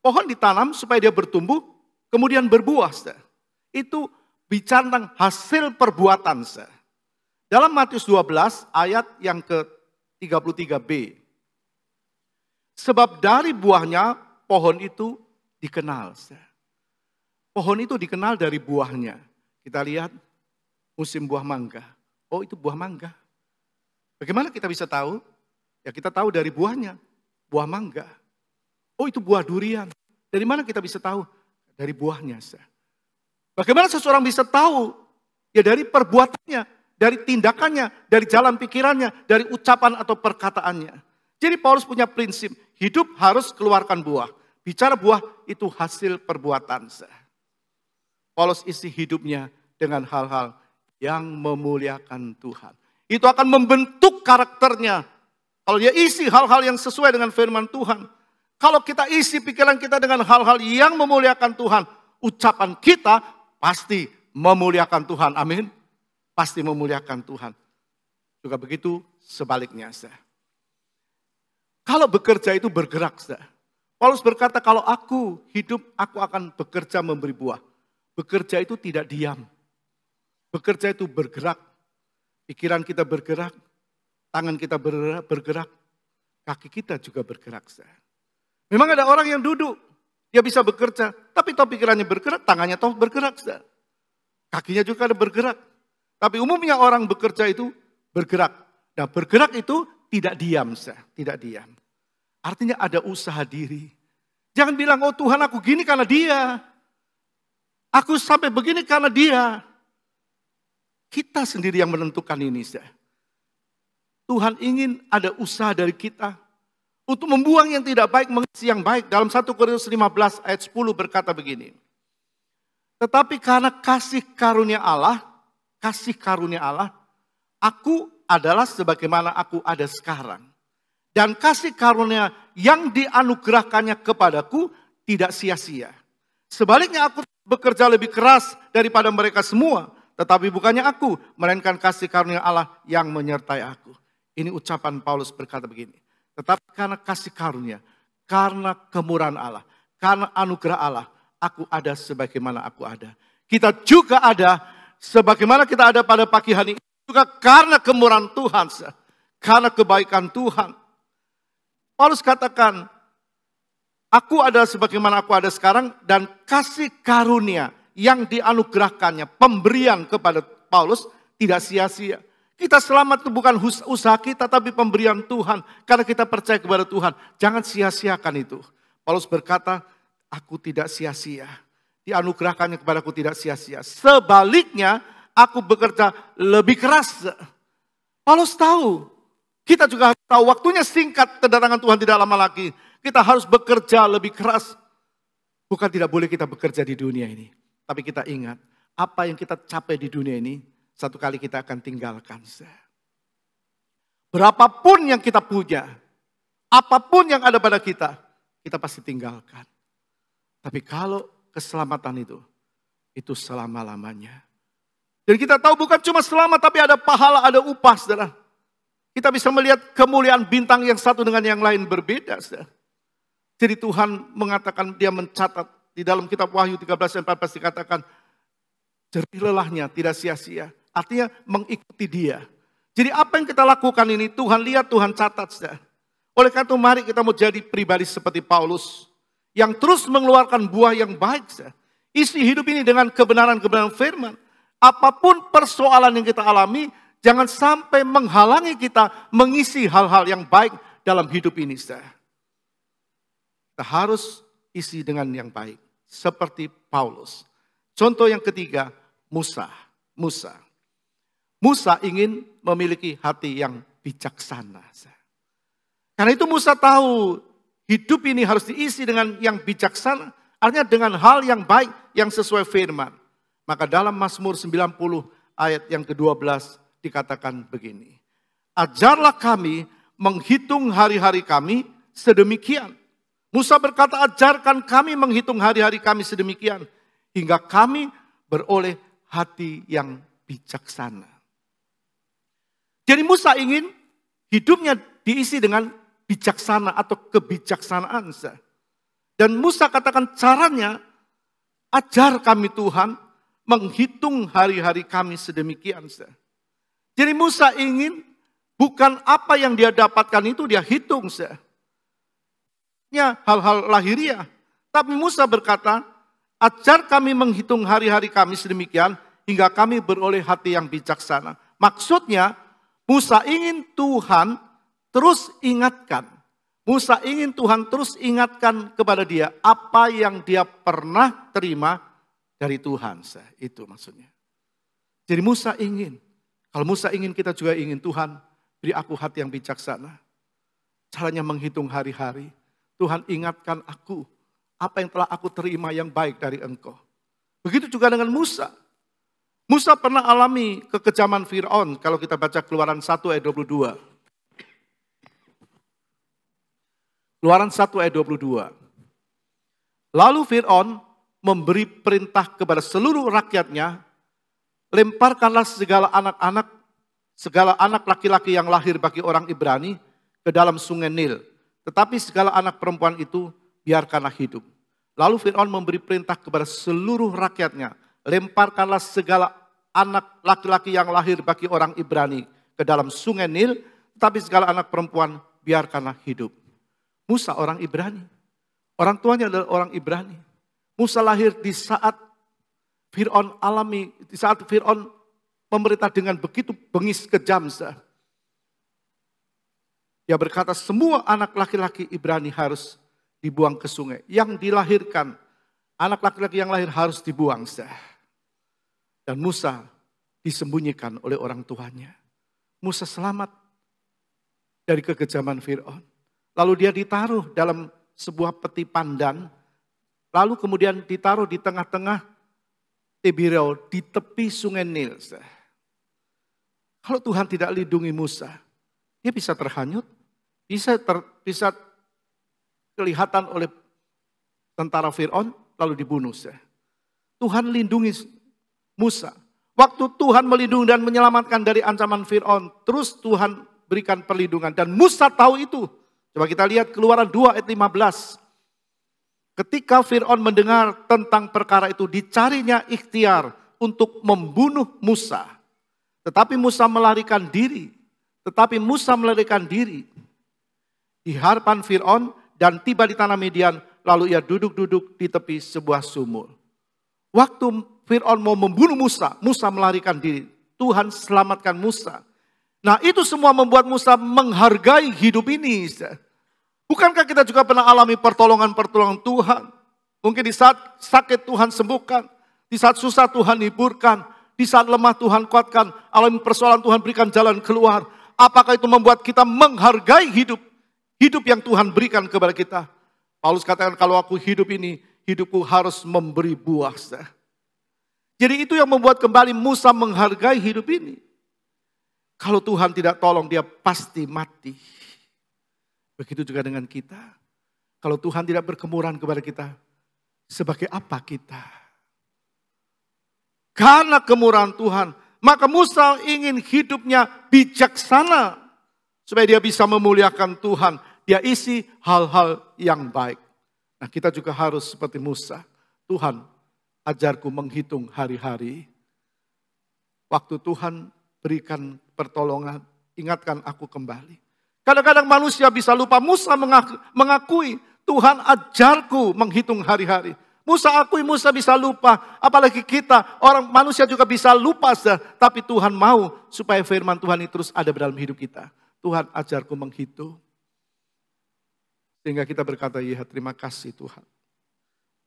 Pohon ditanam supaya dia bertumbuh, kemudian berbuah. Itu bicara tentang hasil perbuatan. Dalam Matius 12 ayat yang ke-33b. Sebab dari buahnya pohon itu dikenal. Pohon itu dikenal dari buahnya. Kita lihat musim buah mangga. Oh, itu buah mangga. Bagaimana kita bisa tahu? Ya kita tahu dari buahnya, buah mangga. Oh, itu buah durian. Dari mana kita bisa tahu? Dari buahnya. Bagaimana seseorang bisa tahu? Ya dari perbuatannya, dari tindakannya, dari jalan pikirannya, dari ucapan atau perkataannya. Jadi Paulus punya prinsip, hidup harus keluarkan buah. Bicara buah itu hasil perbuatan. Paulus isi hidupnya dengan hal-hal yang memuliakan Tuhan. Itu akan membentuk karakternya. Kalau dia isi hal-hal yang sesuai dengan firman Tuhan. Kalau kita isi pikiran kita dengan hal-hal yang memuliakan Tuhan. Ucapan kita pasti memuliakan Tuhan. Amin. Pasti memuliakan Tuhan. Juga begitu sebaliknya. Kalau bekerja itu bergerak. Paulus berkata kalau aku hidup aku akan bekerja memberi buah. Bekerja itu tidak diam. Bekerja itu bergerak. Pikiran kita bergerak. Tangan kita bergerak. Kaki kita juga bergerak. Memang ada orang yang duduk. Dia bisa bekerja. Tapi toh pikirannya bergerak. Tangannya toh bergerak. Kakinya juga ada bergerak. Tapi umumnya orang bekerja itu bergerak. Nah bergerak itu tidak diam. Tidak diam. Artinya ada usaha diri. Jangan bilang, oh Tuhan aku gini karena dia. Aku sampai begini karena dia. Kita sendiri yang menentukan ini. Tuhan ingin ada usaha dari kita. Untuk membuang yang tidak baik, mengisi yang baik. Dalam 1 Korintus 15 ayat 10 berkata begini. Tetapi karena kasih karunia Allah, aku adalah sebagaimana aku ada sekarang. Dan kasih karunia yang dianugerahkannya kepadaku tidak sia-sia. Sebaliknya aku bekerja lebih keras daripada mereka semua. Tetapi bukannya aku, melainkan kasih karunia Allah yang menyertai aku. Ini ucapan Paulus berkata begini. Tetapi karena kasih karunia, karena kemurahan Allah, karena anugerah Allah, aku ada sebagaimana aku ada. Kita juga ada sebagaimana kita ada pada pagi hari ini. Juga karena kemurahan Tuhan, karena kebaikan Tuhan. Paulus katakan, aku ada sebagaimana aku ada sekarang dan kasih karunia yang dianugerahkannya, pemberian kepada Paulus tidak sia-sia. Kita selamat itu bukan usaha kita tapi pemberian Tuhan. Karena kita percaya kepada Tuhan. Jangan sia-siakan itu. Paulus berkata, aku tidak sia-sia. Dianugerahkannya kepadaku tidak sia-sia. Sebaliknya, aku bekerja lebih keras. Paulus tahu. Kita juga harus tahu waktunya singkat kedatangan Tuhan tidak lama lagi. Kita harus bekerja lebih keras. Bukan tidak boleh kita bekerja di dunia ini. Tapi kita ingat, apa yang kita capai di dunia ini, satu kali kita akan tinggalkan. Berapapun yang kita punya, apapun yang ada pada kita pasti tinggalkan. Tapi kalau keselamatan itu selama-lamanya. Dan kita tahu bukan cuma selamat, tapi ada pahala, ada upah, saudara. Kita bisa melihat kemuliaan bintang yang satu dengan yang lain berbeda, saudara. Jadi Tuhan mengatakan, dia mencatat di dalam kitab Wahyu 13 dan 14 dikatakan, jerih lelahnya tidak sia-sia. Artinya mengikuti dia. Jadi apa yang kita lakukan ini Tuhan lihat, Tuhan catat. Saudara. Oleh karena itu mari kita mau jadi pribadi seperti Paulus. Yang terus mengeluarkan buah yang baik. Saudara. Isi hidup ini dengan kebenaran-kebenaran firman. Apapun persoalan yang kita alami, jangan sampai menghalangi kita mengisi hal-hal yang baik dalam hidup ini. Saudara. Kita harus isi dengan yang baik. Seperti Paulus. Contoh yang ketiga, Musa. Musa ingin memiliki hati yang bijaksana. Karena itu Musa tahu hidup ini harus diisi dengan yang bijaksana. Artinya dengan hal yang baik, yang sesuai firman. Maka dalam Mazmur 90 ayat yang ke-12 dikatakan begini. Ajarlah kami menghitung hari-hari kami sedemikian. Musa berkata, ajarkan kami menghitung hari-hari kami sedemikian. Hingga kami beroleh hati yang bijaksana. Jadi Musa ingin hidupnya diisi dengan bijaksana atau kebijaksanaan. Dan Musa katakan caranya, ajar kami Tuhan menghitung hari-hari kami sedemikian. Jadi Musa ingin bukan apa yang dia dapatkan itu dia hitung. Hal-hal lahiriah. Tapi Musa berkata, ajar kami menghitung hari-hari kami sedemikian hingga kami beroleh hati yang bijaksana. Maksudnya Musa ingin Tuhan terus ingatkan. Musa ingin Tuhan terus ingatkan kepada dia apa yang dia pernah terima dari Tuhan. Itu maksudnya. Jadi Musa ingin, kalau Musa ingin, kita juga ingin, Tuhan beri aku hati yang bijaksana. Caranya menghitung hari-hari. Tuhan ingatkan aku apa yang telah aku terima yang baik dari Engkau. Begitu juga dengan Musa. Musa pernah alami kekejaman Fir'aun kalau kita baca Keluaran 1 ayat 22. Keluaran 1 ayat 22. Lalu Fir'aun memberi perintah kepada seluruh rakyatnya, lemparkanlah segala anak laki-laki yang lahir bagi orang Ibrani ke dalam sungai Nil. Tetapi segala anak perempuan itu biarkanlah hidup. Lalu Fir'aun memberi perintah kepada seluruh rakyatnya, lemparkanlah segala anak laki-laki yang lahir bagi orang Ibrani ke dalam sungai Nil, tetapi segala anak perempuan biarkanlah hidup. Musa orang Ibrani, orang tuanya adalah orang Ibrani. Musa lahir di saat Fir'aun memerintah dengan begitu bengis kejam. Dia berkata semua anak laki-laki Ibrani harus dibuang ke sungai. Yang dilahirkan, anak laki-laki yang lahir harus dibuang. Dan Musa disembunyikan oleh orang tuanya. Musa selamat dari kekejaman Fir'aun. Lalu dia ditaruh dalam sebuah peti pandan. Lalu kemudian ditaruh di tengah-tengah Tiberias, di tepi sungai Nil. Kalau Tuhan tidak lindungi Musa, dia bisa terhanyut, bisa kelihatan oleh tentara Fir'aun lalu dibunuh. Tuhan lindungi Musa. Waktu Tuhan melindungi dan menyelamatkan dari ancaman Fir'aun, terus Tuhan berikan perlindungan. Dan Musa tahu itu. Coba kita lihat Keluaran 2 ayat 15. Ketika Fir'aun mendengar tentang perkara itu, dicarinya ikhtiar untuk membunuh Musa. Tetapi Musa melarikan diri. Di hadapan Fir'aun dan tiba di tanah Midian, lalu ia duduk-duduk di tepi sebuah sumur. Waktu Fir'aun mau membunuh Musa, Musa melarikan diri. Tuhan selamatkan Musa. Nah itu semua membuat Musa menghargai hidup ini. Bukankah kita juga pernah alami pertolongan-pertolongan Tuhan? Mungkin di saat sakit Tuhan sembuhkan, di saat susah Tuhan hiburkan, di saat lemah Tuhan kuatkan, alami persoalan Tuhan berikan jalan keluar. Apakah itu membuat kita menghargai hidup yang Tuhan berikan kepada kita? Paulus katakan kalau aku hidup ini, hidupku harus memberi buah. Jadi itu yang membuat kembali Musa menghargai hidup ini. Kalau Tuhan tidak tolong, dia pasti mati. Begitu juga dengan kita. Kalau Tuhan tidak berkemurahan kepada kita, sebagai apa kita? Karena kemurahan Tuhan, maka Musa ingin hidupnya bijaksana. Supaya dia bisa memuliakan Tuhan. Dia isi hal-hal yang baik. Nah kita juga harus seperti Musa. Tuhan, ajarku menghitung hari-hari. Waktu Tuhan berikan pertolongan, ingatkan aku kembali. Kadang-kadang manusia bisa lupa. Musa mengakui, Tuhan ajarku menghitung hari-hari. Musa akui, Musa bisa lupa. Apalagi kita, orang manusia juga bisa lupa. Tapi Tuhan mau supaya firman Tuhan ini terus ada dalam hidup kita. Tuhan ajarku menghitung. Sehingga kita berkata, ya terima kasih Tuhan.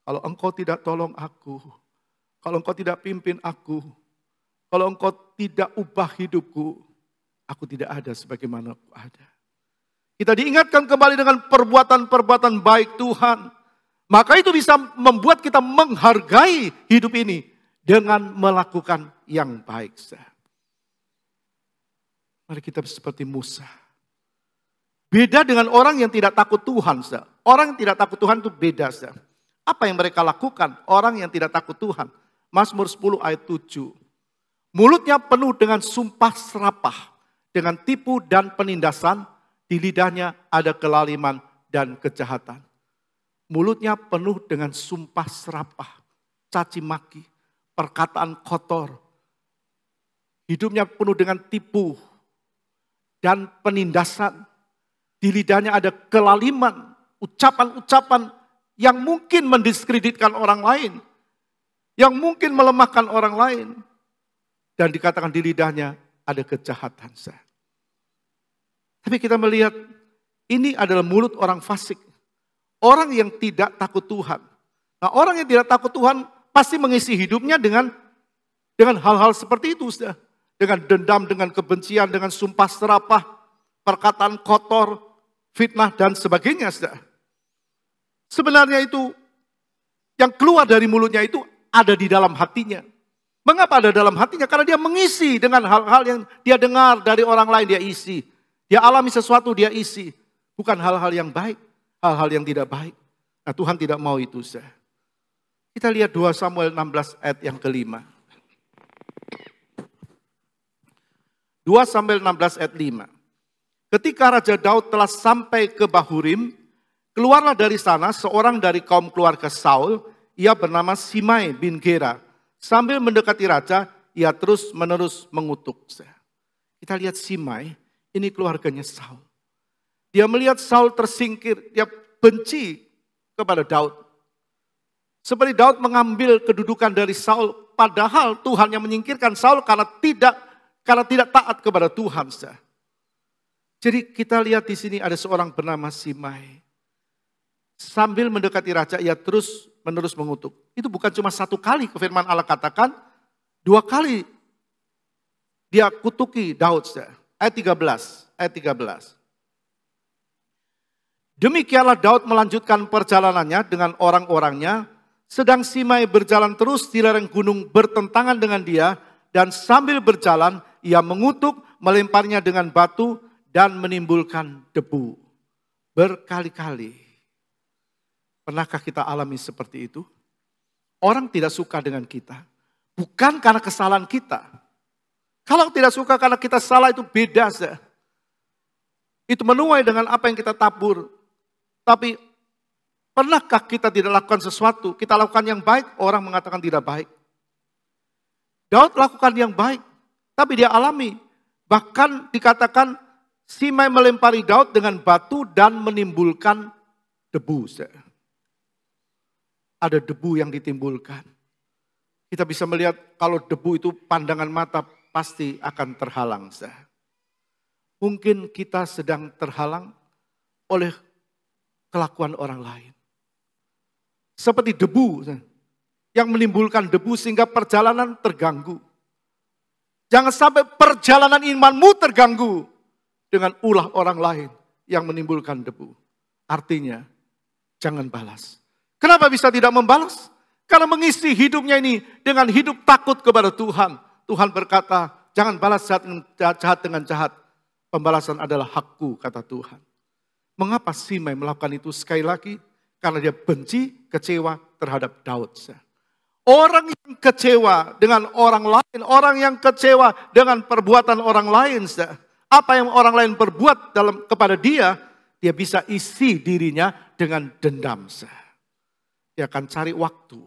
Kalau Engkau tidak tolong aku, kalau Engkau tidak pimpin aku, kalau Engkau tidak ubah hidupku, aku tidak ada sebagaimana aku ada. Kita diingatkan kembali dengan perbuatan-perbuatan baik Tuhan. Maka itu bisa membuat kita menghargai hidup ini dengan melakukan yang baik. Mari kita seperti Musa. Beda dengan orang yang tidak takut Tuhan. Orang yang tidak takut Tuhan itu beda. Apa yang mereka lakukan? Orang yang tidak takut Tuhan. Mazmur 10 ayat 7. Mulutnya penuh dengan sumpah serapah. Dengan tipu dan penindasan. Di lidahnya ada kelaliman dan kejahatan. Mulutnya penuh dengan sumpah serapah. Caci maki. Perkataan kotor. Hidupnya penuh dengan tipu dan penindasan. Di lidahnya ada kelaliman, ucapan-ucapan yang mungkin mendiskreditkan orang lain, yang mungkin melemahkan orang lain. Dan dikatakan di lidahnya ada kejahatan. Tapi kita melihat ini adalah mulut orang fasik. Orang yang tidak takut Tuhan. Nah, orang yang tidak takut Tuhan pasti mengisi hidupnya dengan hal-hal seperti itu. Dengan dendam, dengan kebencian, dengan sumpah serapah, perkataan kotor, fitnah dan sebagainya. Sebenarnya itu yang keluar dari mulutnya itu ada di dalam hatinya. Mengapa ada dalam hatinya? Karena dia mengisi dengan hal-hal yang dia dengar dari orang lain, dia isi. Dia alami sesuatu, dia isi. Bukan hal-hal yang baik, hal-hal yang tidak baik. Nah, Tuhan tidak mau itu. Kita lihat 2 Samuel 16 ayat yang kelima. 2 Samuel 16 ayat 5. Ketika Raja Daud telah sampai ke Bahurim, keluarlah dari sana seorang dari kaum keluarga Saul, ia bernama Simei bin Gera. Sambil mendekati raja, ia terus menerus mengutuk. Kita lihat Simei, ini keluarganya Saul. Dia melihat Saul tersingkir, dia benci kepada Daud. Seperti Daud mengambil kedudukan dari Saul, padahal Tuhan yang menyingkirkan Saul karena tidak taat kepada Tuhan. Jadi kita lihat di sini ada seorang bernama Simei. Sambil mendekati raja, ia terus menerus mengutuk. Itu bukan cuma satu kali firman Allah katakan, 2 kali dia kutuki Daud. Ayat 13. Demikianlah Daud melanjutkan perjalanannya dengan orang-orangnya, sedang Simei berjalan terus di lereng gunung bertentangan dengan dia, dan sambil berjalan ia mengutuk, melemparnya dengan batu dan menimbulkan debu. Berkali-kali. Pernahkah kita alami seperti itu? Orang tidak suka dengan kita, bukan karena kesalahan kita. Kalau tidak suka karena kita salah itu beda. Itu menuai dengan apa yang kita tabur. Tapi pernahkah kita tidak lakukan sesuatu, kita lakukan yang baik, orang mengatakan tidak baik. Daud lakukan yang baik, tapi dia alami. Bahkan dikatakan Simei melempari Daud dengan batu dan menimbulkan debu. Ada debu yang ditimbulkan. Kita bisa melihat kalau debu itu pandangan mata pasti akan terhalang. Mungkin kita sedang terhalang oleh kelakuan orang lain. Seperti debu yang menimbulkan debu sehingga perjalanan terganggu. Jangan sampai perjalanan imanmu terganggu dengan ulah orang lain yang menimbulkan debu. Artinya jangan balas. Kenapa bisa tidak membalas? Karena mengisi hidupnya ini dengan hidup takut kepada Tuhan. Tuhan berkata, jangan balas jahat dengan jahat. Pembalasan adalah hakku, kata Tuhan. Mengapa Simei melakukan itu sekali lagi? Karena dia benci, kecewa terhadap Daud. Orang yang kecewa dengan orang lain, orang yang kecewa dengan perbuatan orang lain. Apa yang orang lain berbuat kepada dia, dia bisa isi dirinya dengan dendam. Dia akan cari waktu.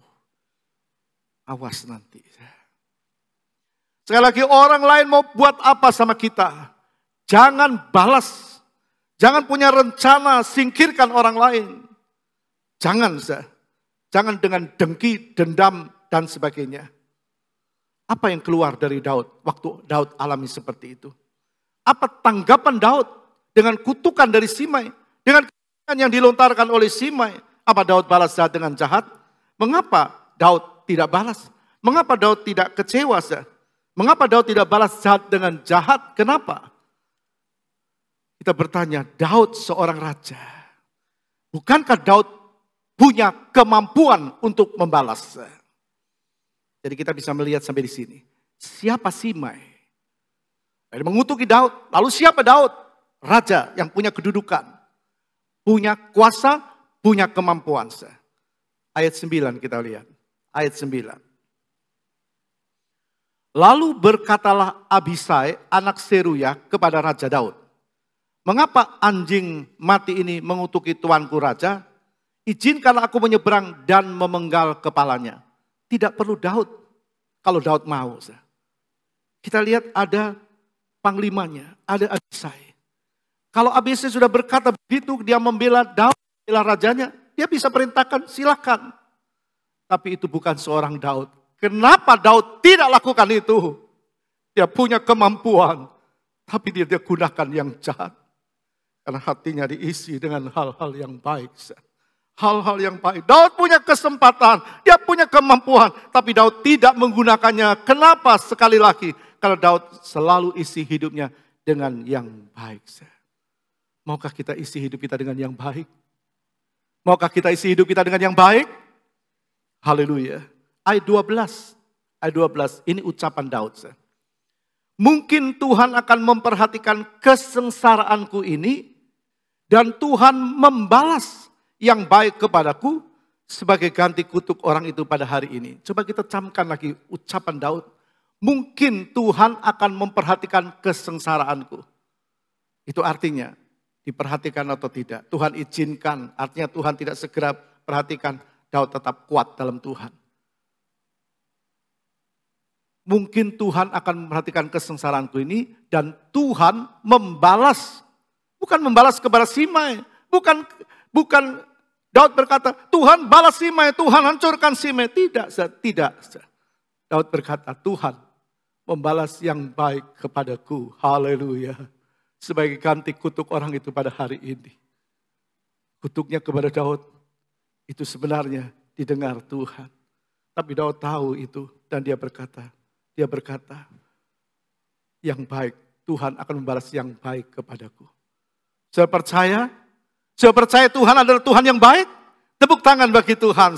Awas nanti. Sekali lagi orang lain mau buat apa sama kita. Jangan balas. Jangan punya rencana singkirkan orang lain. Jangan. Jangan dengan dengki, dendam dan sebagainya. Apa yang keluar dari Daud waktu Daud alami seperti itu? Apa tanggapan Daud dengan kutukan dari Simei? Dengan kutukan yang dilontarkan oleh Simei? Apa Daud balas jahat dengan jahat? Mengapa Daud tidak balas? Mengapa Daud tidak kecewa? Mengapa Daud tidak balas jahat dengan jahat? Kenapa? Kita bertanya, Daud seorang raja. Bukankah Daud punya kemampuan untuk membalas? Jadi kita bisa melihat sampai di sini. Siapa Simei? Dari mengutuki Daud. Lalu siapa Daud? Raja yang punya kedudukan. Punya kuasa, punya kemampuan. Ayat 9 kita lihat. Ayat 9. Lalu berkatalah Abisai anak Seruya kepada Raja Daud. Mengapa anjing mati ini mengutuki tuanku raja? Izinkanlah aku menyeberang dan memenggal kepalanya. Tidak perlu Daud. Kalau Daud mau. Kita lihat ada panglimanya. Ada Abisai. Kalau Abisai sudah berkata begitu, dia membela Daud, membela rajanya. Dia bisa perintahkan, silakan. Tapi itu bukan seorang Daud. Kenapa Daud tidak lakukan itu? Dia punya kemampuan, tapi dia gunakan yang jahat. Karena hatinya diisi dengan hal-hal yang baik. Hal-hal yang baik. Daud punya kesempatan, dia punya kemampuan, tapi Daud tidak menggunakannya. Kenapa? Sekali lagi, karena Daud selalu isi hidupnya dengan yang baik. Maukah kita isi hidup kita dengan yang baik? Maukah kita isi hidup kita dengan yang baik? Haleluya. Ayat 12. Ayat 12, ini ucapan Daud. Mungkin Tuhan akan memperhatikan kesengsaraanku ini, dan Tuhan membalas yang baik kepadaku sebagai ganti kutuk orang itu pada hari ini. Coba kita camkan lagi ucapan Daud. Mungkin Tuhan akan memperhatikan kesengsaraanku. Itu artinya diperhatikan atau tidak. Tuhan izinkan, artinya Tuhan tidak segera perhatikan. Daud tetap kuat dalam Tuhan. Mungkin Tuhan akan memperhatikan kesengsaraanku ini dan Tuhan membalas. Bukan membalas kepada Simei. Bukan Daud berkata, Tuhan balas Simei, Tuhan hancurkan Simei. Tidak. Daud berkata, Tuhan membalas yang baik kepadaku. Haleluya. Sebagai ganti kutuk orang itu pada hari ini. Kutuknya kepada Daud itu sebenarnya didengar Tuhan. Tapi Daud tahu itu dan dia berkata, yang baik, Tuhan akan membalas yang baik kepadaku. Saya percaya Tuhan adalah Tuhan yang baik. Tepuk tangan bagi Tuhan.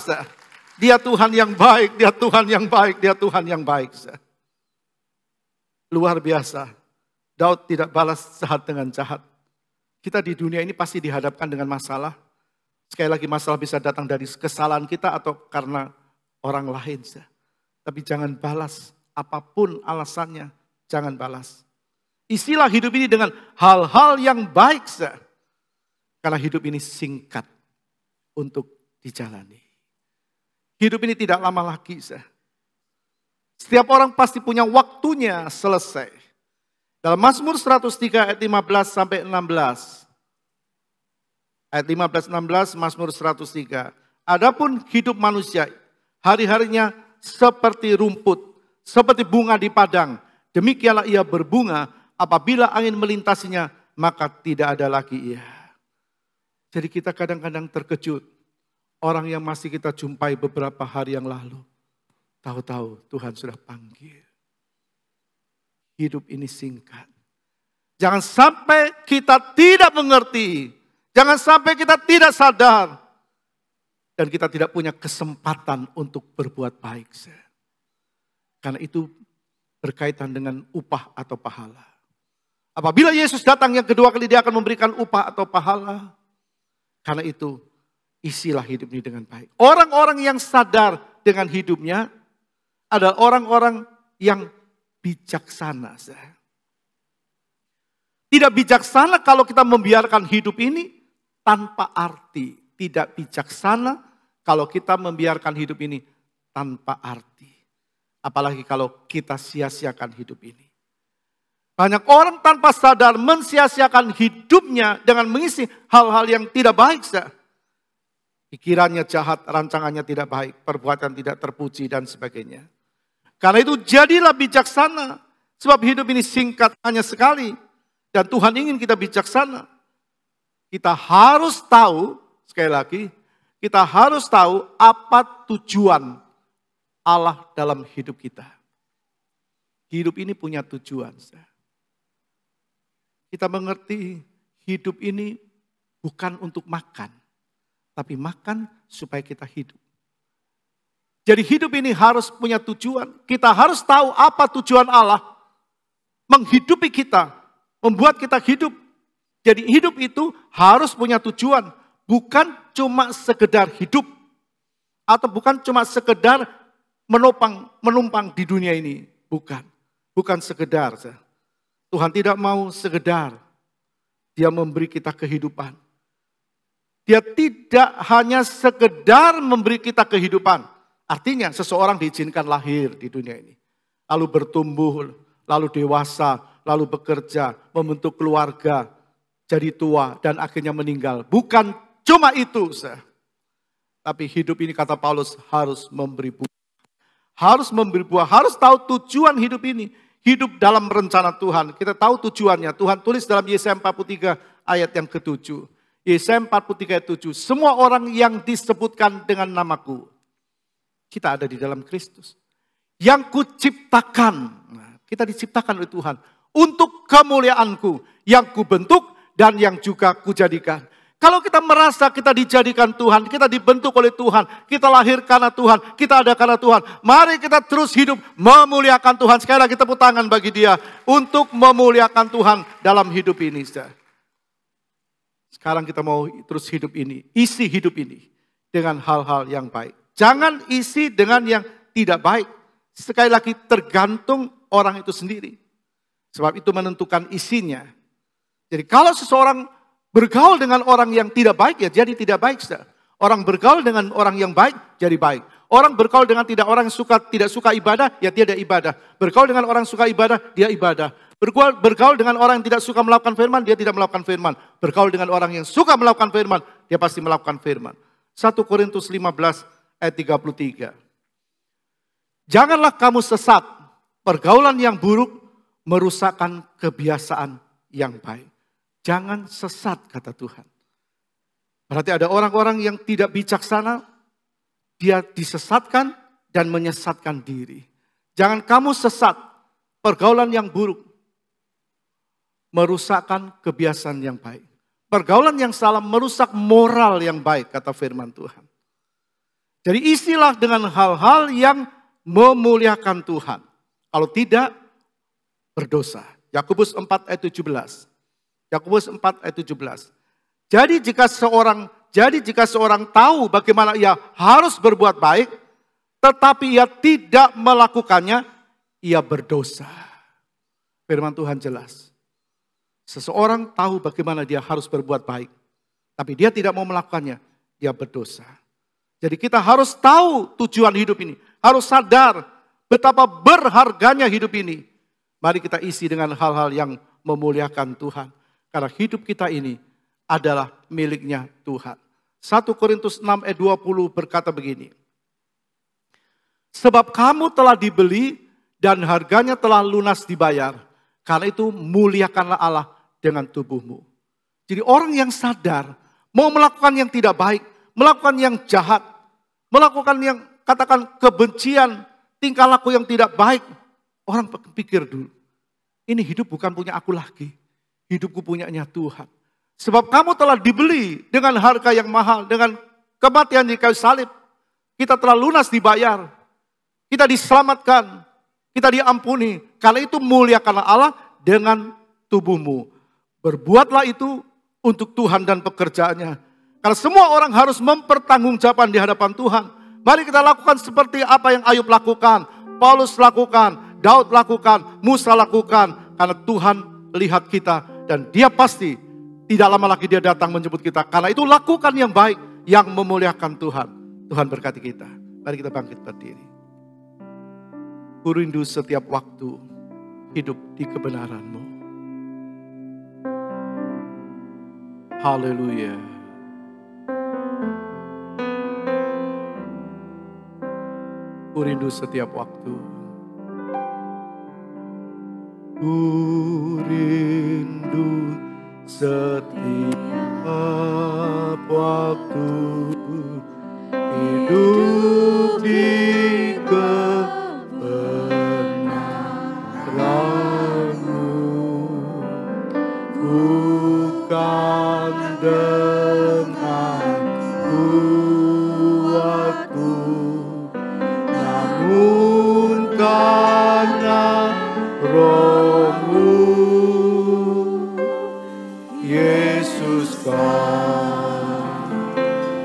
Dia Tuhan yang baik, dia Tuhan yang baik, dia Tuhan yang baik. Luar biasa. Daud tidak balas jahat dengan jahat. Kita di dunia ini pasti dihadapkan dengan masalah. Sekali lagi masalah bisa datang dari kesalahan kita atau karena orang lain. Tapi jangan balas. Apapun alasannya, jangan balas. Isilah hidup ini dengan hal-hal yang baik. Karena hidup ini singkat untuk dijalani. Hidup ini tidak lama lagi. Setiap orang pasti punya waktunya selesai. Dalam Mazmur 103 ayat 15 sampai 16. Ayat 15-16 Mazmur 103. Adapun hidup manusia, hari-harinya seperti rumput, seperti bunga di padang. Demikianlah ia berbunga, apabila angin melintasinya, maka tidak ada lagi ia. Jadi kita kadang-kadang terkejut. Orang yang masih kita jumpai beberapa hari yang lalu. Tahu-tahu Tuhan sudah panggil. Hidup ini singkat. Jangan sampai kita tidak mengerti. Jangan sampai kita tidak sadar. Dan kita tidak punya kesempatan untuk berbuat baik. Karena itu berkaitan dengan upah atau pahala. Apabila Yesus datang yang kedua kali, dia akan memberikan upah atau pahala. Karena itu isilah hidup ini dengan baik. Orang-orang yang sadar dengan hidupnya adalah orang-orang yang bijaksana. Tidak bijaksana kalau kita membiarkan hidup ini tanpa arti. Tidak bijaksana kalau kita membiarkan hidup ini tanpa arti. Apalagi kalau kita sia-siakan hidup ini. Banyak orang tanpa sadar mensia-siakan hidupnya dengan mengisi hal-hal yang tidak baik. Pikirannya jahat, rancangannya tidak baik, perbuatan tidak terpuji dan sebagainya. Karena itu jadilah bijaksana. Sebab hidup ini singkat hanya sekali. Dan Tuhan ingin kita bijaksana. Kita harus tahu, sekali lagi, kita harus tahu apa tujuan Allah dalam hidup kita. Hidup ini punya tujuan. Kita mengerti hidup ini bukan untuk makan. Tapi makan supaya kita hidup. Jadi hidup ini harus punya tujuan. Kita harus tahu apa tujuan Allah menghidupi kita. Membuat kita hidup. Jadi hidup itu harus punya tujuan. Bukan cuma sekedar hidup. Atau bukan cuma sekedar menumpang di dunia ini. Bukan. Bukan sekedar. Tuhan tidak mau sekedar. Dia memberi kita kehidupan. Dia tidak hanya sekedar memberi kita kehidupan. Artinya seseorang diizinkan lahir di dunia ini. Lalu bertumbuh, lalu dewasa, lalu bekerja, membentuk keluarga, jadi tua dan akhirnya meninggal. Bukan cuma itu. Tapi hidup ini kata Paulus harus memberi buah. Harus memberi buah, harus tahu tujuan hidup ini. Hidup dalam rencana Tuhan. Kita tahu tujuannya. Tuhan tulis dalam Yesaya 43 ayat yang ke-7. Yesaya 43 ayat 7. Semua orang yang disebutkan dengan namaku. Kita ada di dalam Kristus. Yang kuciptakan. Nah, kita diciptakan oleh Tuhan. Untuk kemuliaanku. Yang kubentuk dan yang juga kujadikan. Kalau kita merasa kita dijadikan Tuhan, kita dibentuk oleh Tuhan, kita lahir karena Tuhan, kita ada karena Tuhan. Mari kita terus hidup memuliakan Tuhan. Sekali lagi tepuk tangan bagi dia untuk memuliakan Tuhan dalam hidup ini. Sekarang kita mau terus hidup ini, isi hidup ini dengan hal-hal yang baik. Jangan isi dengan yang tidak baik. Sekali lagi tergantung orang itu sendiri. Sebab itu menentukan isinya. Jadi kalau seseorang bergaul dengan orang yang tidak baik, ya jadi tidak baik. Orang bergaul dengan orang yang baik, jadi baik. Orang bergaul dengan orang yang tidak suka ibadah, ya dia ada ibadah. Bergaul dengan orang suka ibadah, dia ibadah. Bergaul dengan orang yang tidak suka melakukan firman, dia tidak melakukan firman. Bergaul dengan orang yang suka melakukan firman, dia pasti melakukan firman. 1 Korintus 15 ayat 33. Janganlah kamu sesat, pergaulan yang buruk merusakkan kebiasaan yang baik. Jangan sesat, kata Tuhan. Berarti ada orang-orang yang tidak bijaksana, dia disesatkan dan menyesatkan diri. Jangan kamu sesat, pergaulan yang buruk merusakkan kebiasaan yang baik. Pergaulan yang salah merusak moral yang baik, kata firman Tuhan. Jadi isilah dengan hal-hal yang memuliakan Tuhan. Kalau tidak, berdosa. Yakobus 4 ayat 17. Yakobus 4 ayat 17. Jadi jika seorang tahu bagaimana ia harus berbuat baik, tetapi ia tidak melakukannya, ia berdosa. Firman Tuhan jelas. Seseorang tahu bagaimana dia harus berbuat baik, tapi dia tidak mau melakukannya, dia berdosa. Jadi kita harus tahu tujuan hidup ini. Harus sadar betapa berharganya hidup ini. Mari kita isi dengan hal-hal yang memuliakan Tuhan. Karena hidup kita ini adalah miliknya Tuhan. 1 Korintus 6 ayat 20 berkata begini. Sebab kamu telah dibeli dan harganya telah lunas dibayar. Karena itu muliakanlah Allah dengan tubuhmu. Jadi orang yang sadar mau melakukan yang tidak baik, melakukan yang jahat, melakukan yang katakan kebencian, tingkah laku yang tidak baik. Orang pikir dulu, ini hidup bukan punya aku lagi. Hidupku punyanya Tuhan. Sebab kamu telah dibeli dengan harga yang mahal. Dengan kematian di kayu salib. Kita telah lunas dibayar. Kita diselamatkan. Kita diampuni. Karena itu muliakanlah Allah dengan tubuhmu. Berbuatlah itu untuk Tuhan dan pekerjaannya. Karena semua orang harus mempertanggungjawabkan di hadapan Tuhan. Mari kita lakukan seperti apa yang Ayub lakukan. Paulus lakukan. Daud lakukan. Musa lakukan. Karena Tuhan lihat kita. Dan dia pasti tidak lama lagi dia datang menjemput kita. Karena itu lakukan yang baik, yang memuliakan Tuhan. Tuhan berkati kita. Mari kita bangkit berdiri. Ku rindu setiap waktu hidup di kebenaran-Mu. Haleluya. Ku rindu setiap waktu. Ku rindu setiap waktu hidup di kebenaran-Mu, bukan dengan kuatku, namun karena Roh-Mu. Yesus Kau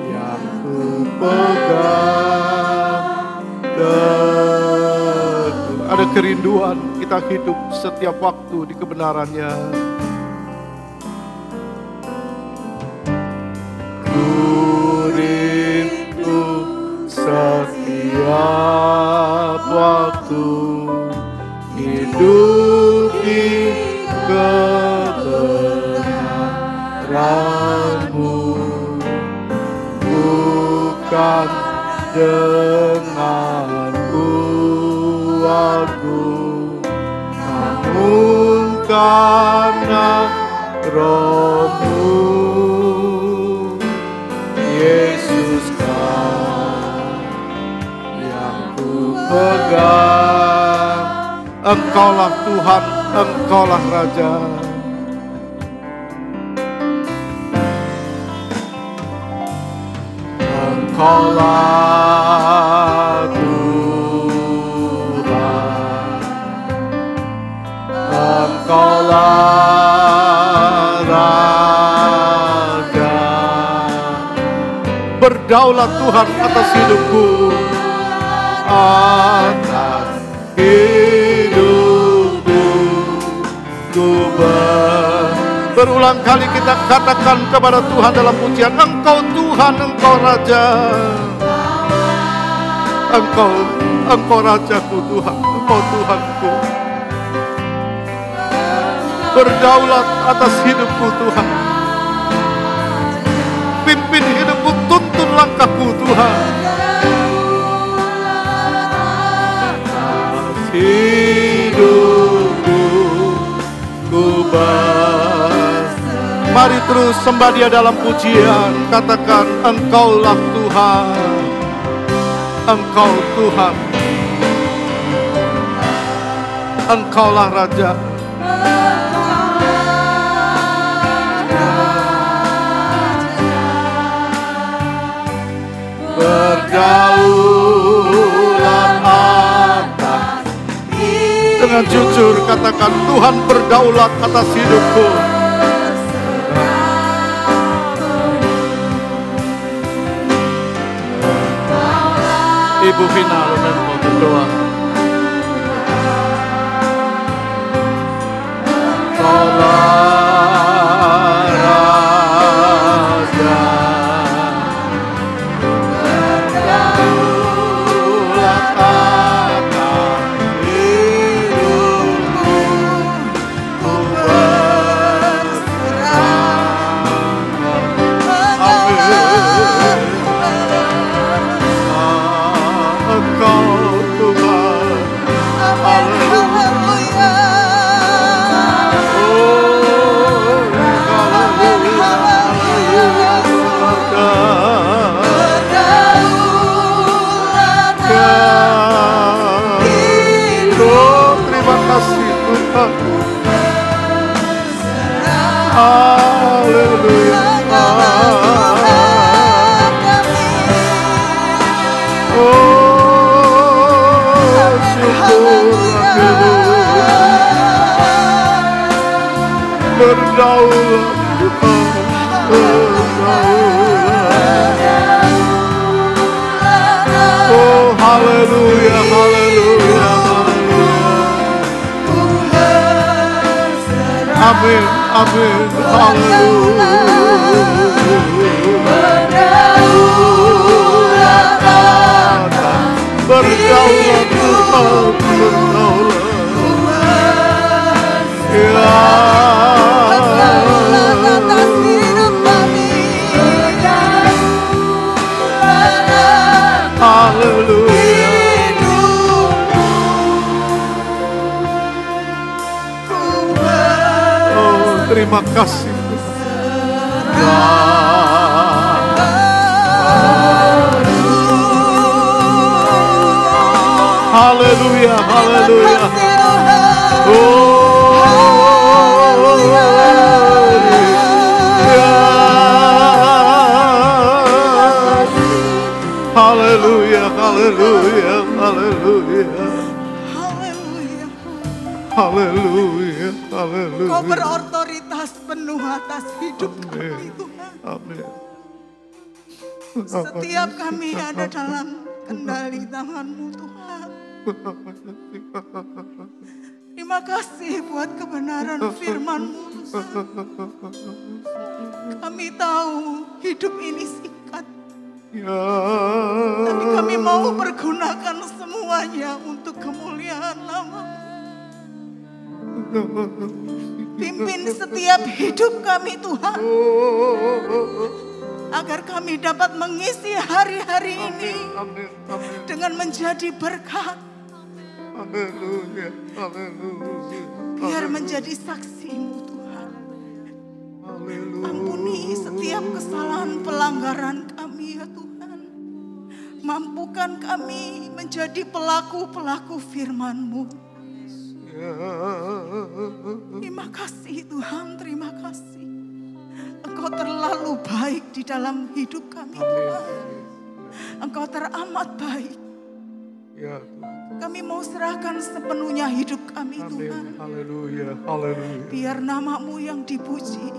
yang ku pegang teguh. Ada kerinduan kita hidup setiap waktu di kebenaran-Nya. Ku rindu setiap waktu hidup di kebenaran-Mu, bukan dengan kuatku, namun karena Roh-Mu, Yesus Kau yang ku pegang. Engkaulah Tuhan, Engkaulah Raja. Engkaulah Tuhan, Engkaulah Raja. Berdaulat Tuhan atas hidupku, atas hidupku. Berulang kali kita katakan kepada Tuhan dalam pujian, Engkau Tuhan, Engkau Raja. Engkau Rajaku Tuhan, Engkau Tuhanku. Berdaulat atas hidupku Tuhan. Pimpin hidupku, tuntun langkahku Tuhan. Atas hidupku ku mari terus sembah Dia dalam pujian. Katakan, Engkaulah Tuhan, Engkau Tuhan, Engkaulah Raja. Berdaulat atas, dengan jujur katakan, Tuhan berdaulat atas hidupku. Ibu Vina, Romen mau berdoa. Engkaulah Raja, berdaulat atas hidupku, ku berserah. Amin. Engkau Tuhan, haleluya. Oh, haleluya, oh, terima kasih Tuhan. Haleluya. Berdaulat Tuhan, berdaulat. Oh haleluya, haleluya, haleluya. Amin, amin, haleluya. Berdaulat Tuhan, berdaulat. Ya. Haleluya. Oh, terima kasih. Haleluya, haleluya. Oh, haleluya, haleluya, haleluya. Haleluya, haleluya. Kau berotoritas penuh atas hidup kami Tuhan. Amin. Setiap kami ada dalam kendali tangan-Mu Tuhan. Terima kasih buat kebenaran firman-Mu Tuhan. Kami tahu hidup ini singkat. Ya. Tapi kami mau pergunakan semuanya untuk kemuliaan nama-Mu. Pimpin setiap hidup kami Tuhan. agar kami dapat mengisi hari-hari ini Amin. Amin. dengan menjadi berkat, Haleluya. Haleluya. biar menjadi saksi-Mu Tuhan. Haleluya. Ampuni setiap kesalahan pelanggaran kami ya Tuhan. Mampukan kami menjadi pelaku-pelaku firman-Mu. Terima kasih Tuhan, terima kasih. Engkau terlalu baik di dalam hidup kami Tuhan. Engkau teramat baik. Ya Tuhan. Kami mau serahkan sepenuhnya hidup kami Tuhan. Haleluya. Haleluya. Biar nama-Mu yang dipuji,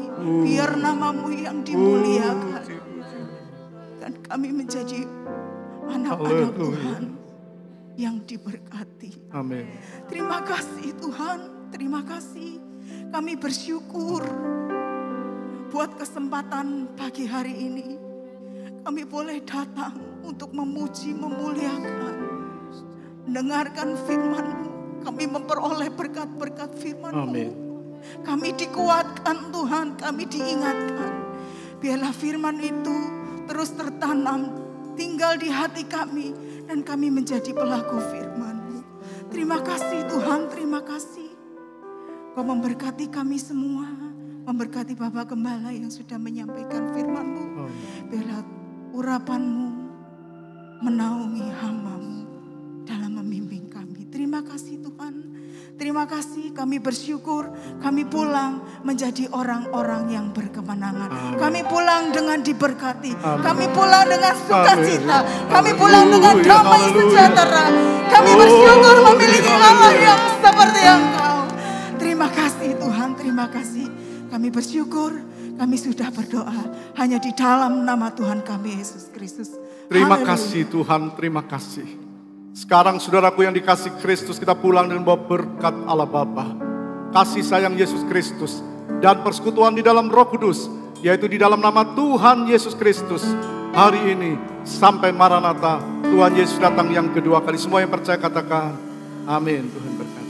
biar nama-Mu yang dimuliakan. Dan kami menjadi anak-anak Tuhan yang diberkati. Amin. Terima kasih Tuhan, terima kasih. Kami bersyukur buat kesempatan pagi hari ini. Kami boleh datang untuk memuji, memuliakan, mendengarkan firman-Mu. Kami memperoleh berkat-berkat firman-Mu. Amin. Kami dikuatkan Tuhan, kami diingatkan. Biarlah firman itu terus tertanam, tinggal di hati kami, dan kami menjadi pelaku firman-Mu. Terima kasih Tuhan, terima kasih. Kau memberkati kami semua, memberkati Bapak Gembala yang sudah menyampaikan firman-Mu. Biarlah urapan-Mu menaungi hamba-Mu dalam memimpin kami. Terima kasih Tuhan. Terima kasih, kami bersyukur, kami pulang menjadi orang-orang yang berkemenangan. Kami pulang dengan diberkati, kami pulang dengan sukacita, kami pulang dengan damai sejahtera. Kami bersyukur memiliki Allah yang seperti Engkau. Terima kasih Tuhan, terima kasih. Kami bersyukur, kami sudah berdoa hanya di dalam nama Tuhan kami Yesus Kristus. Terima Haleluya. kasih Tuhan, terima kasih. Sekarang saudaraku yang dikasih Kristus, kita pulang dengan bawa berkat Allah Bapa, kasih sayang Yesus Kristus, dan persekutuan di dalam Roh Kudus, yaitu di dalam nama Tuhan Yesus Kristus. Hari ini sampai Maranatha, Tuhan Yesus datang yang kedua kali. Semua yang percaya katakan amin. Tuhan berkati.